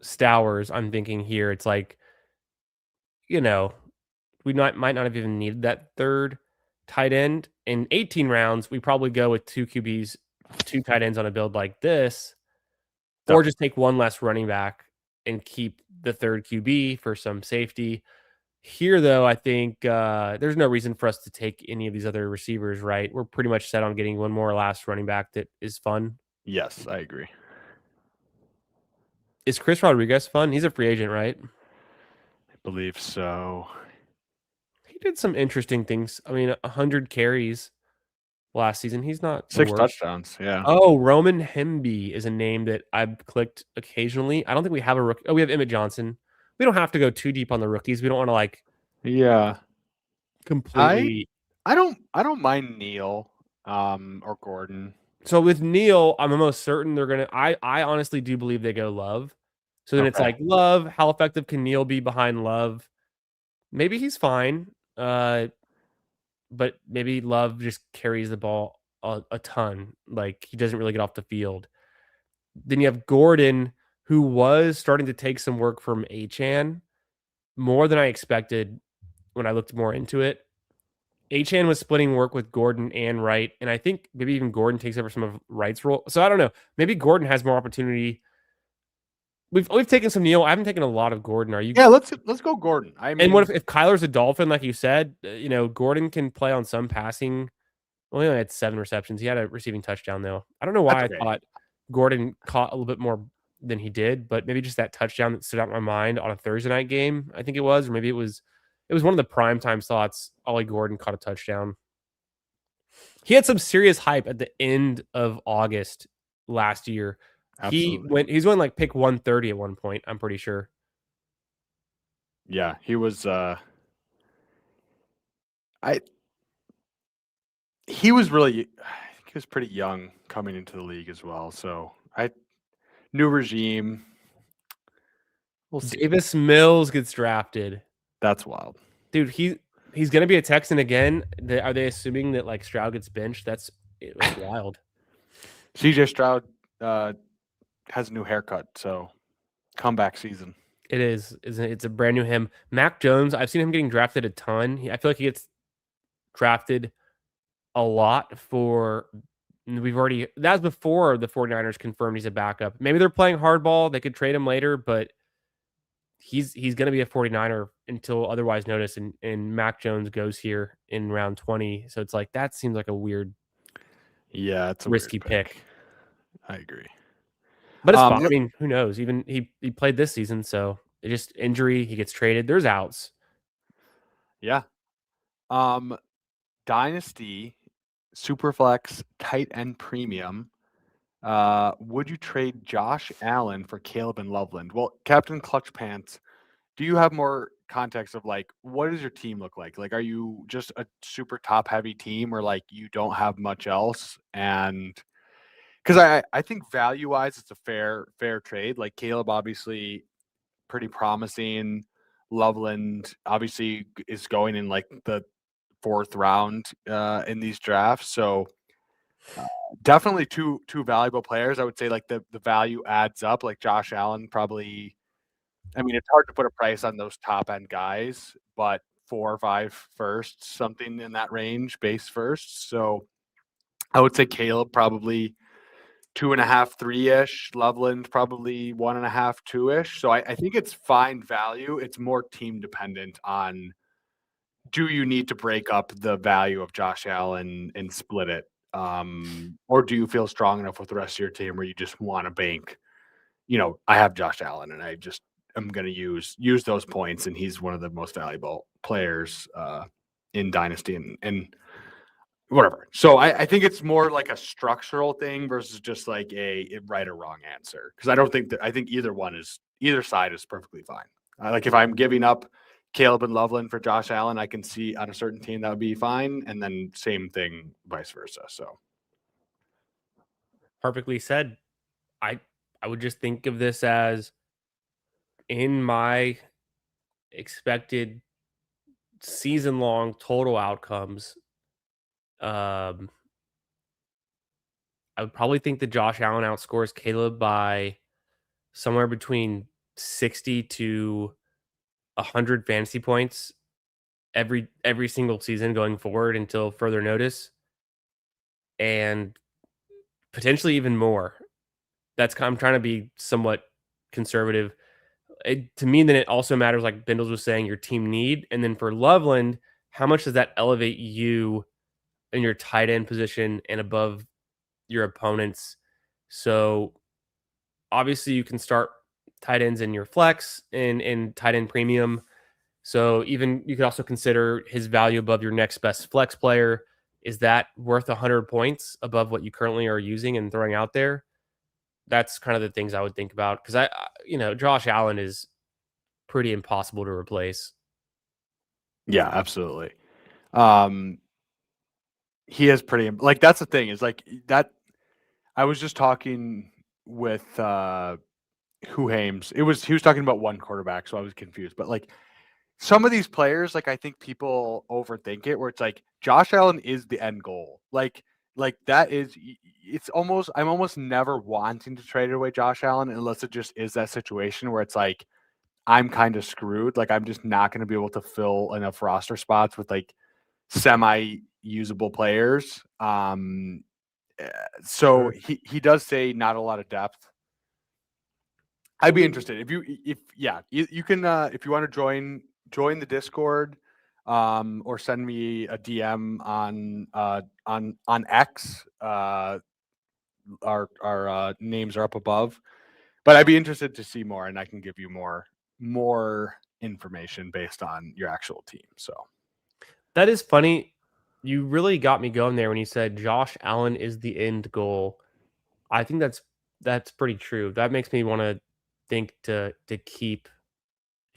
Stowers. I'm thinking here, it's we might not have even needed that third tight end. In 18 rounds, we probably go with 2 QBs, 2 tight ends on a build like this, or just take one less running back and keep the third QB for some safety. Here, though, I think there's no reason for us to take any of these other receivers, right? We're pretty much set on getting one more last running back that is fun. Yes, I agree. Is Chris Rodriguez fun? He's a free agent, right? I believe so. He did some interesting things. I mean, 100 carries last season. He's not the 6 worst. touchdowns. Yeah. Oh, Roman Hemby is a name that I've clicked occasionally. I don't think we have a rookie. Oh, we have Emmett Johnson. We don't have to go too deep on the rookies. We don't want to like Yeah. completely. I don't mind Neil or Gordon. So with Neil, I'm almost certain they're gonna. I honestly do believe they go Love. So then it's Okay. like Love. How effective can Neil be behind Love? Maybe he's fine. But maybe Love just carries the ball a ton. Like he doesn't really get off the field. Then you have Gordon, who was starting to take some work from Achane, more than I expected when I looked more into it. Achane was splitting work with Gordon and Wright, and I think maybe even Gordon takes over some of Wright's role. So I don't know. Maybe Gordon has more opportunity. We've taken some Neil. I haven't taken a lot of Gordon. Are you? Yeah, let's go Gordon. I mean, And what if Kyler's a Dolphin, like you said? Gordon can play on some passing. Well, he only had 7 receptions. He had a receiving touchdown though. I don't know why That's okay. I thought Gordon caught a little bit more than he did, but maybe just that touchdown that stood out in my mind on a Thursday night game. I think it was, or maybe it was one of the primetime slots. Ollie Gordon caught a touchdown. He had some serious hype at the end of August last year. Absolutely. He's going like pick 130 at one point, I'm pretty sure. Yeah, he was he was really, I think he was pretty young coming into the league as well. So new regime. We'll see. Davis Mills gets drafted. That's wild. Dude, he's gonna be a Texan again. Are they assuming that like Stroud gets benched? That's wild. CJ Stroud has a new haircut, so comeback season. It is. It's a brand new him. Mac Jones, I've seen him getting drafted a ton. I feel like he gets drafted a lot for. That was before the 49ers confirmed he's a backup. Maybe they're playing hardball. They could trade him later, but he's going to be a 49er until otherwise noticed. And Mac Jones goes here in round 20. So it's like, that seems like a weird, it's a risky weird pick. I agree. But it's fine. I mean, who knows? Even he played this season, so it just injury, he gets traded. There's outs. Yeah. Dynasty, Superflex, tight end premium. Would you trade Josh Allen for Caleb and Loveland? Well, Captain Clutch Pants, do you have more context of like, what does your team look like? Like, are you just a super top heavy team or like you don't have much else? And because I think value wise, it's a fair trade. Like Caleb, obviously pretty promising. Loveland obviously is going in like the 4th round in these drafts. So definitely two valuable players. I would say like the value adds up. Like Josh Allen probably, I mean, it's hard to put a price on those top end guys, but 4 or 5 firsts, something in that range, base firsts. So I would say Caleb probably 2.5, 3-ish. Loveland probably 1.5, 2-ish. So I think it's fine value. It's more team dependent on, do you need to break up the value of Josh Allen and split it? Or do you feel strong enough with the rest of your team where you just want to bank, I have Josh Allen and I'm going to use those points, and he's one of the most valuable players in Dynasty and whatever. So I think it's more like a structural thing versus just like a right or wrong answer. Because I think either side is perfectly fine. Like if I'm giving up Caleb and Loveland for Josh Allen, I can see on a certain team that would be fine, and then same thing, vice versa. So Perfectly said. I would just think of this as in my expected season-long total outcomes. I would probably think that Josh Allen outscores Caleb by somewhere between 60 to 100 fantasy points every single season going forward until further notice, and potentially even more. I'm trying to be somewhat conservative. To me, then it also matters, like Bindles was saying, your team need. And then for Loveland, how much does that elevate you in your tight end position and above your opponents? So obviously you can start tight ends in your flex and tight end premium. So even you could also consider his value above your next best flex player is that worth 100 points above what you currently are using and throwing out there? That's kind of the things I would think about because Josh Allen is pretty impossible to replace. Yeah, absolutely. He is pretty like that's the thing is like that. I was just talking with who Hames. He was talking about one quarterback, so I was confused. But like some of these players, like I think people overthink it, where it's like Josh Allen is the end goal. Like that is. It's almost I'm almost never wanting to trade away Josh Allen unless it just is that situation where it's like I'm kind of screwed. Like I'm just not going to be able to fill enough roster spots with like semi-usable players. So he does say not a lot of depth. I'd be interested if you can if you want to join the Discord or send me a DM on X. Our names are up above, but I'd be interested to see more, and I can give you more information based on your actual team. So that is funny. You really got me going there when you said Josh Allen is the end goal. I think that's pretty true. That makes me want to think to keep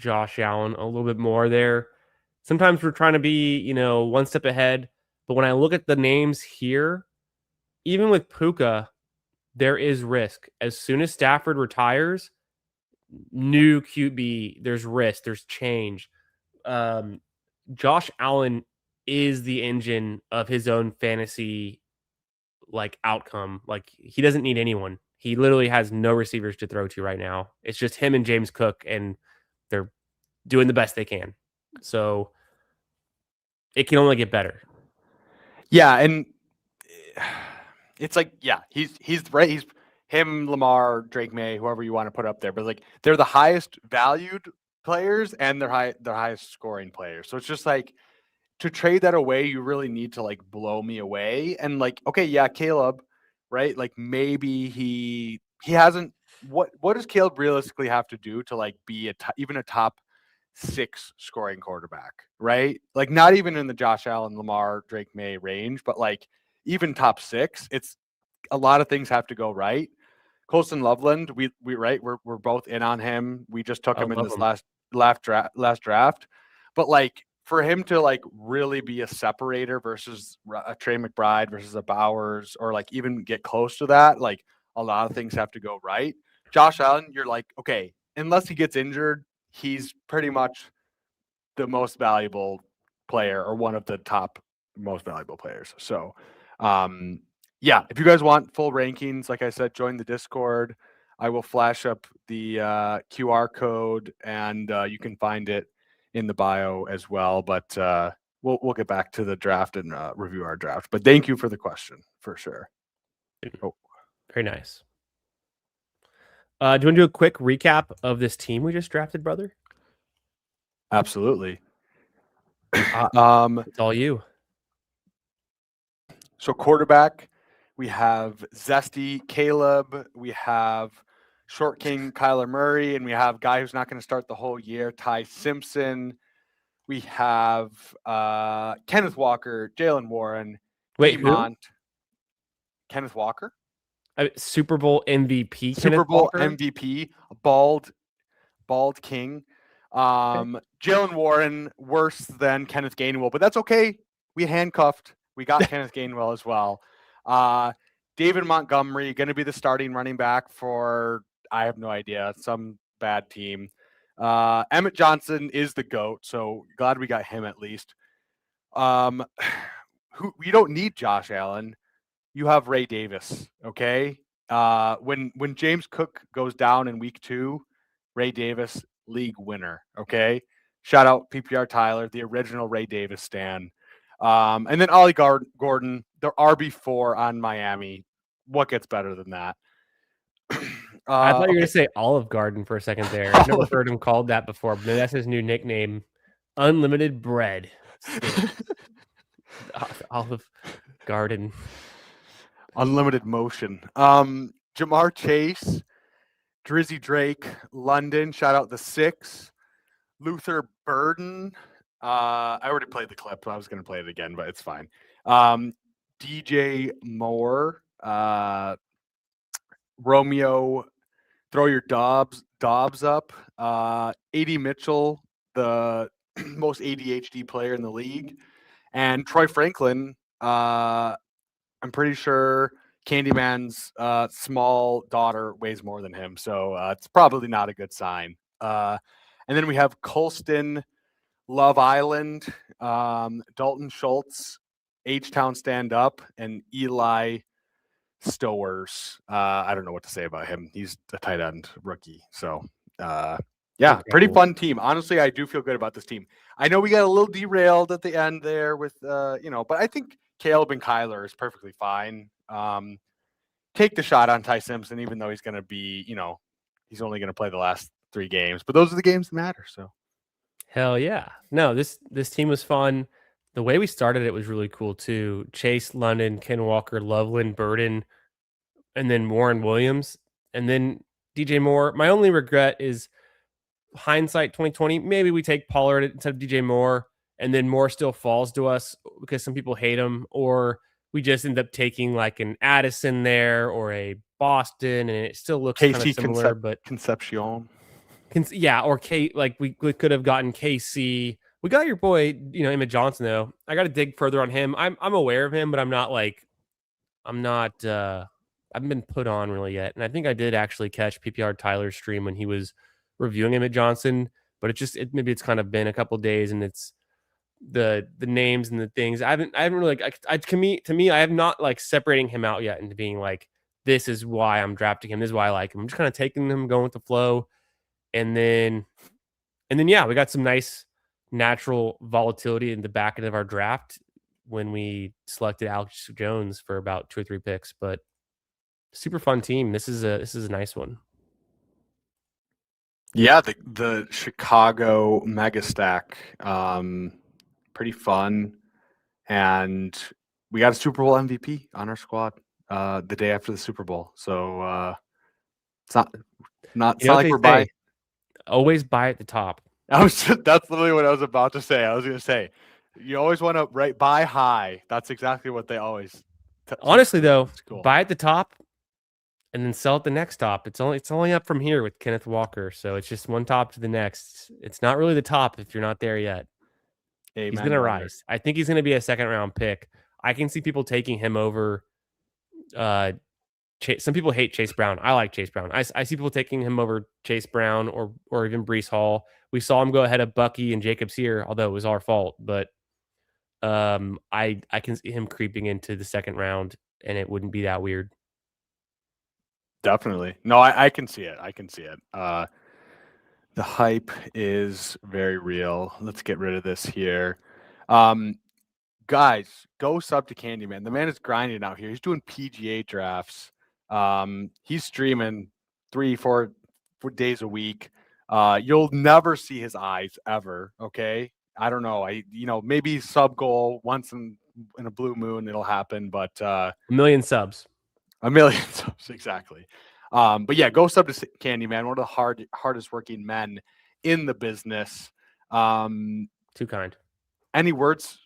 Josh Allen a little bit more there. Sometimes we're trying to be, one step ahead, but when I look at the names here, even with Puka, there is risk. As soon as Stafford retires, new QB, there's risk, there's change. Josh Allen is the engine of his own fantasy outcome. Like he doesn't need anyone. He literally has no receivers to throw to right now. It's just him and James Cook, and they're doing the best they can. So it can only get better. Yeah, and it's like, yeah, he's right. He's him, Lamar, Drake May, whoever you want to put up there. But like they're the highest valued players and they're highest scoring players. So it's just like to trade that away, you really need to like blow me away. And like, okay, yeah, Caleb, right? Like maybe he hasn't. What does Caleb realistically have to do to like be even a top 6 scoring quarterback, right? Like not even in the Josh Allen, Lamar, Drake May range, but like even top 6, it's a lot of things have to go right. Colston Loveland, we're both in on him. We just took him in this last draft, but like for him to like really be a separator versus a Trey McBride versus a Bowers, or like even get close to that, like a lot of things have to go right. Josh Allen, you're like, okay, unless he gets injured, he's pretty much the most valuable player or one of the top most valuable players. So, yeah, if you guys want full rankings, like I said, join the Discord. I will flash up the QR code, and you can find it in the bio as well. But we'll get back to the draft and review our draft. But thank you for the question, for sure. Oh. Very nice. Do you want to do a quick recap of this team we just drafted, brother? Absolutely. It's all you. So quarterback, we have Zesty Caleb, we have Short King Kyler Murray, and we have guy who's not going to start the whole year, Ty Simpson. We have Kenneth Walker, Jalen Warren. Wait, who? Kenneth Walker? Super Bowl MVP. Super Bowl MVP, bald king. Jalen Warren worse than Kenneth Gainwell, but that's okay. We handcuffed. We got Kenneth Gainwell as well. David Montgomery going to be the starting running back for, I have no idea, some bad team. Emmett Johnson is the GOAT, so glad we got him at least. You don't need Josh Allen. You have Ray Davis, okay? When James Cook goes down in week 2, Ray Davis, league winner, okay? Shout out PPR Tyler, the original Ray Davis stan. And then Ollie Gordon, the RB4 on Miami. What gets better than that? I thought you were going to say Olive Garden for a second there. I've never heard him called that before, but that's his new nickname. Unlimited bread. Olive Garden. Unlimited motion. Jamar Chase, Drizzy Drake, London. Shout out the 6. Luther Burden. I already played the clip. I was going to play it again, but it's fine. DJ Moore, Romeo, throw your Dobbs up. AD Mitchell, the most ADHD player in the league, and Troy Franklin. I'm pretty sure Candyman's small daughter weighs more than him, so it's probably not a good sign. And then we have Colston, Love Island, Dalton Schultz, H-Town Stand Up, and Eli Stowers. I don't know what to say about him. He's a tight end rookie. So, yeah, pretty fun team. Honestly, I do feel good about this team. I know we got a little derailed at the end there with, but I think Caleb and Kyler is perfectly fine. Take the shot on Ty Simpson, even though he's going to be, he's only going to play the last 3 games. But those are the games that matter. So, hell yeah. No, this team was fun. The way we started it was really cool too. Chase, London, Ken Walker, Loveland, Burden, and then Warren Williams, and then DJ Moore. My only regret is hindsight 2020. Maybe we take Pollard instead of DJ Moore, and then Moore still falls to us because some people hate him, or we just end up taking like an Addison there or a Boston, and it still looks kind of similar. But Concepcion. Yeah, or K. Like we could have gotten KC. We got your boy, Emmett Johnson though. I got to dig further on him. I'm aware of him, but I haven't been put on really yet. And I think I did actually catch PPR Tyler's stream when he was reviewing Emmett Johnson, but maybe it's kind of been a couple days, and it's the names and the things. I haven't really to me, I have not like separating him out yet into being like, this is why I'm drafting him. This is why I like him. I'm just kind of taking him, going with the flow. And then yeah, we got some nice natural volatility in the back end of our draft when we selected Alex Jones for about 2 or 3 picks, but super fun team. This is a nice one. Yeah, the Chicago Mega Stack, pretty fun, and we got a Super Bowl MVP on our squad the day after the Super Bowl. So it's not like we're buying. Always buy at the top. That's literally what I was about to say. I was going to say, you always want to buy high. That's exactly what they always. Honestly, though, cool. Buy at the top and then sell at the next top. It's only up from here with Kenneth Walker, so it's just one top to the next. It's not really the top if you're not there yet. Amen, he's going to rise. I think he's going to be a 2nd round pick. I can see people taking him over. Some people hate Chase Brown. I like Chase Brown. I see people taking him over Chase Brown or even Breece Hall. We saw him go ahead of Bucky and Jacobs here, although it was our fault. But I can see him creeping into the 2nd round, and it wouldn't be that weird. Definitely. No, I can see it. The hype is very real. Let's get rid of this here. Guys, go sub to Candyman. The man is grinding out here. He's doing PGA drafts. He's streaming 3-4 days a week. You'll never see his eyes ever. Okay. I don't know. Maybe sub goal once in a blue moon, it'll happen, but, 1 million subs, 1 million subs. Exactly. But yeah, go sub to Candyman, one of the hardest working men in the business. Too kind. Any words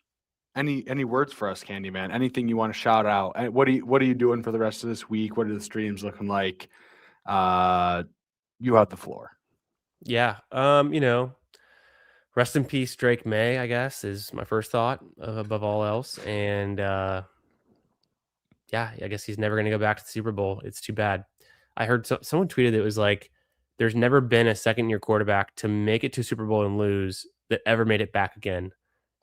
for us, Candyman? Anything you want to shout out? And what are you doing for the rest of this week? What are the streams looking like? You have the floor. Yeah. Rest in peace, Drake May, I guess, is my first thought above all else. And yeah, I guess he's never going to go back to the Super Bowl. It's too bad. I heard someone tweeted it was like, there's never been a 2nd-year quarterback to make it to Super Bowl and lose that ever made it back again.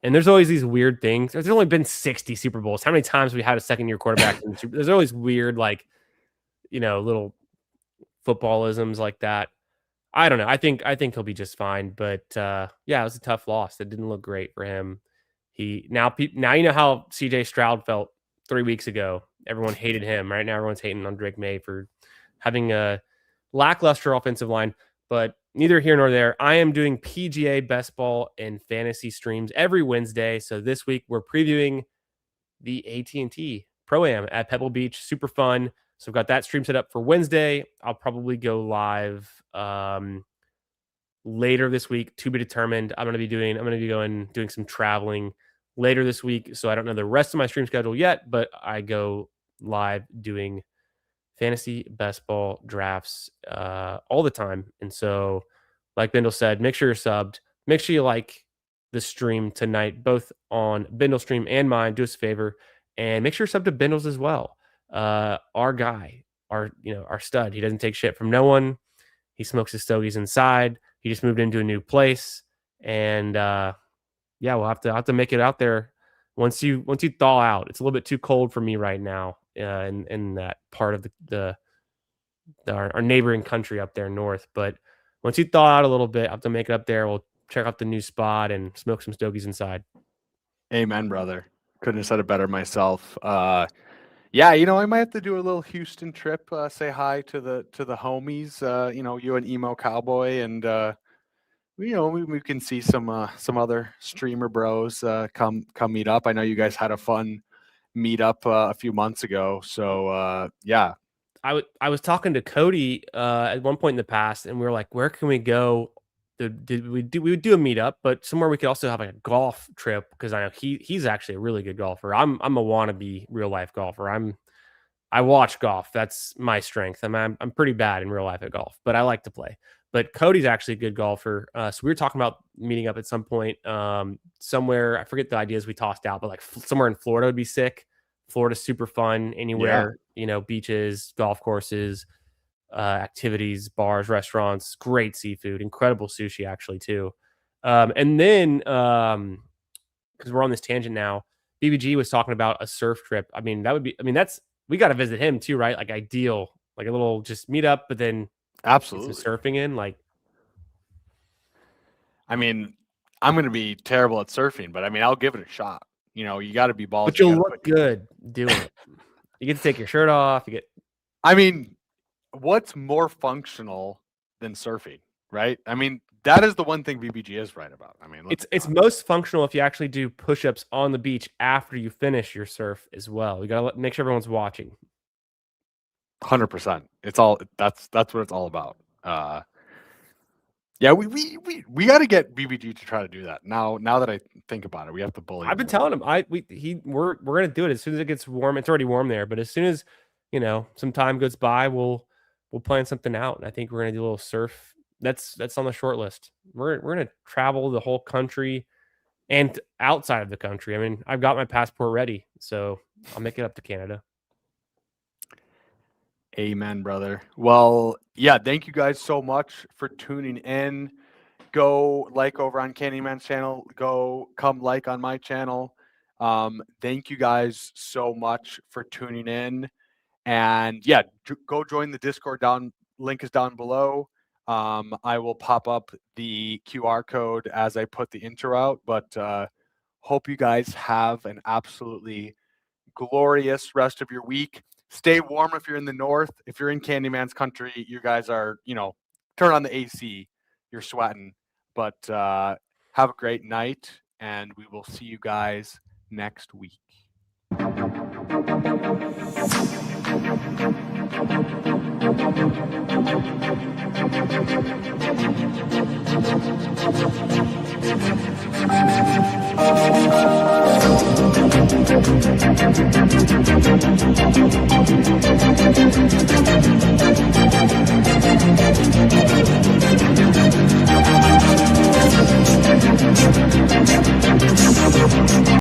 And there's always these weird things. There's only been 60 Super Bowls. How many times have we had a 2nd-year quarterback? There's always weird, little footballisms like that. I don't know. I think he'll be just fine. But yeah, it was a tough loss. It didn't look great for him. Now you know how CJ Stroud felt 3 weeks ago. Everyone hated him. Right now, everyone's hating on Drake May for having a lackluster offensive line. But neither here nor there. I am doing PGA best ball and fantasy streams every Wednesday. So this week we're previewing the AT&T Pro-Am at Pebble Beach. Super fun. So I've got that stream set up for Wednesday. I'll probably go live later this week, to be determined. I'm going to be doing some traveling later this week. So I don't know the rest of my stream schedule yet, but I go live doing fantasy best ball drafts all the time. And so, like Bindle said, make sure you're subbed. Make sure you like the stream tonight, both on Bindle stream and mine. Do us a favor and make sure you're subbed to Bindles as well. Our guy, our stud. He doesn't take shit from no one. He smokes his stogies inside. He just moved into a new place, and we'll have to make it out there once you thaw out. It's a little bit too cold for me right now in that part of our neighboring country up there north. But once you thaw out a little bit, I have to make it up there. We'll check out the new spot and smoke some stogies inside. Amen, brother. Couldn't have said it better myself. I might have to do a little Houston trip. Say hi to the homies. You and Emo Cowboy, and we can see some other streamer bros come meet up. I know you guys had a fun meet up a few months ago. So I was talking to Cody at one point in the past, and we were like, where can we go? We would do a meetup, but somewhere we could also have like a golf trip, because I know he's actually a really good golfer. I'm a wannabe real life golfer. I watch golf. That's my strength. I'm pretty bad in real life at golf, but I like to play. But Cody's actually a good golfer. So we were talking about meeting up at some point somewhere. I forget the ideas we tossed out, but like somewhere in Florida would be sick. Florida's super fun anywhere, beaches, golf courses, activities, bars, restaurants, great seafood, incredible sushi actually too. And then because we're on this tangent now, BBG was talking about a surf trip. We got to visit him too, right? Like ideal, like a little just meet up, but then absolutely some surfing in. Like, I'm going to be terrible at surfing, but I'll give it a shot. You got to be ballsy. But you'll look good doing it. You get to take your shirt off. What's more functional than surfing, right? That is the one thing BBG is right about. It's most functional if you actually do push-ups on the beach after you finish your surf as well. You got to make sure everyone's watching. 100%. It's all that's what it's all about. We got to get BBG to try to do that. Now that I think about it, we have to bully. I've been telling him we're gonna do it as soon as it gets warm. It's already warm there, but as soon as some time goes by, we'll plan something out. And I think we're gonna do a little surf. That's on the short list. We're gonna travel the whole country and outside of the country. I've got my passport ready, so I'll make it up to Canada. Amen, brother. Well, thank you guys so much for tuning in. Go like over on Candyman's channel. Go come like on my channel. Thank you guys so much for tuning in. And go join the Discord link is down below. I will pop up the QR code as I put the intro out, but hope you guys have an absolutely glorious rest of your week. Stay warm if you're in the north. If you're in Candyman's country, you guys are, turn on the AC. You're sweating. But have a great night, and we will see you guys next week.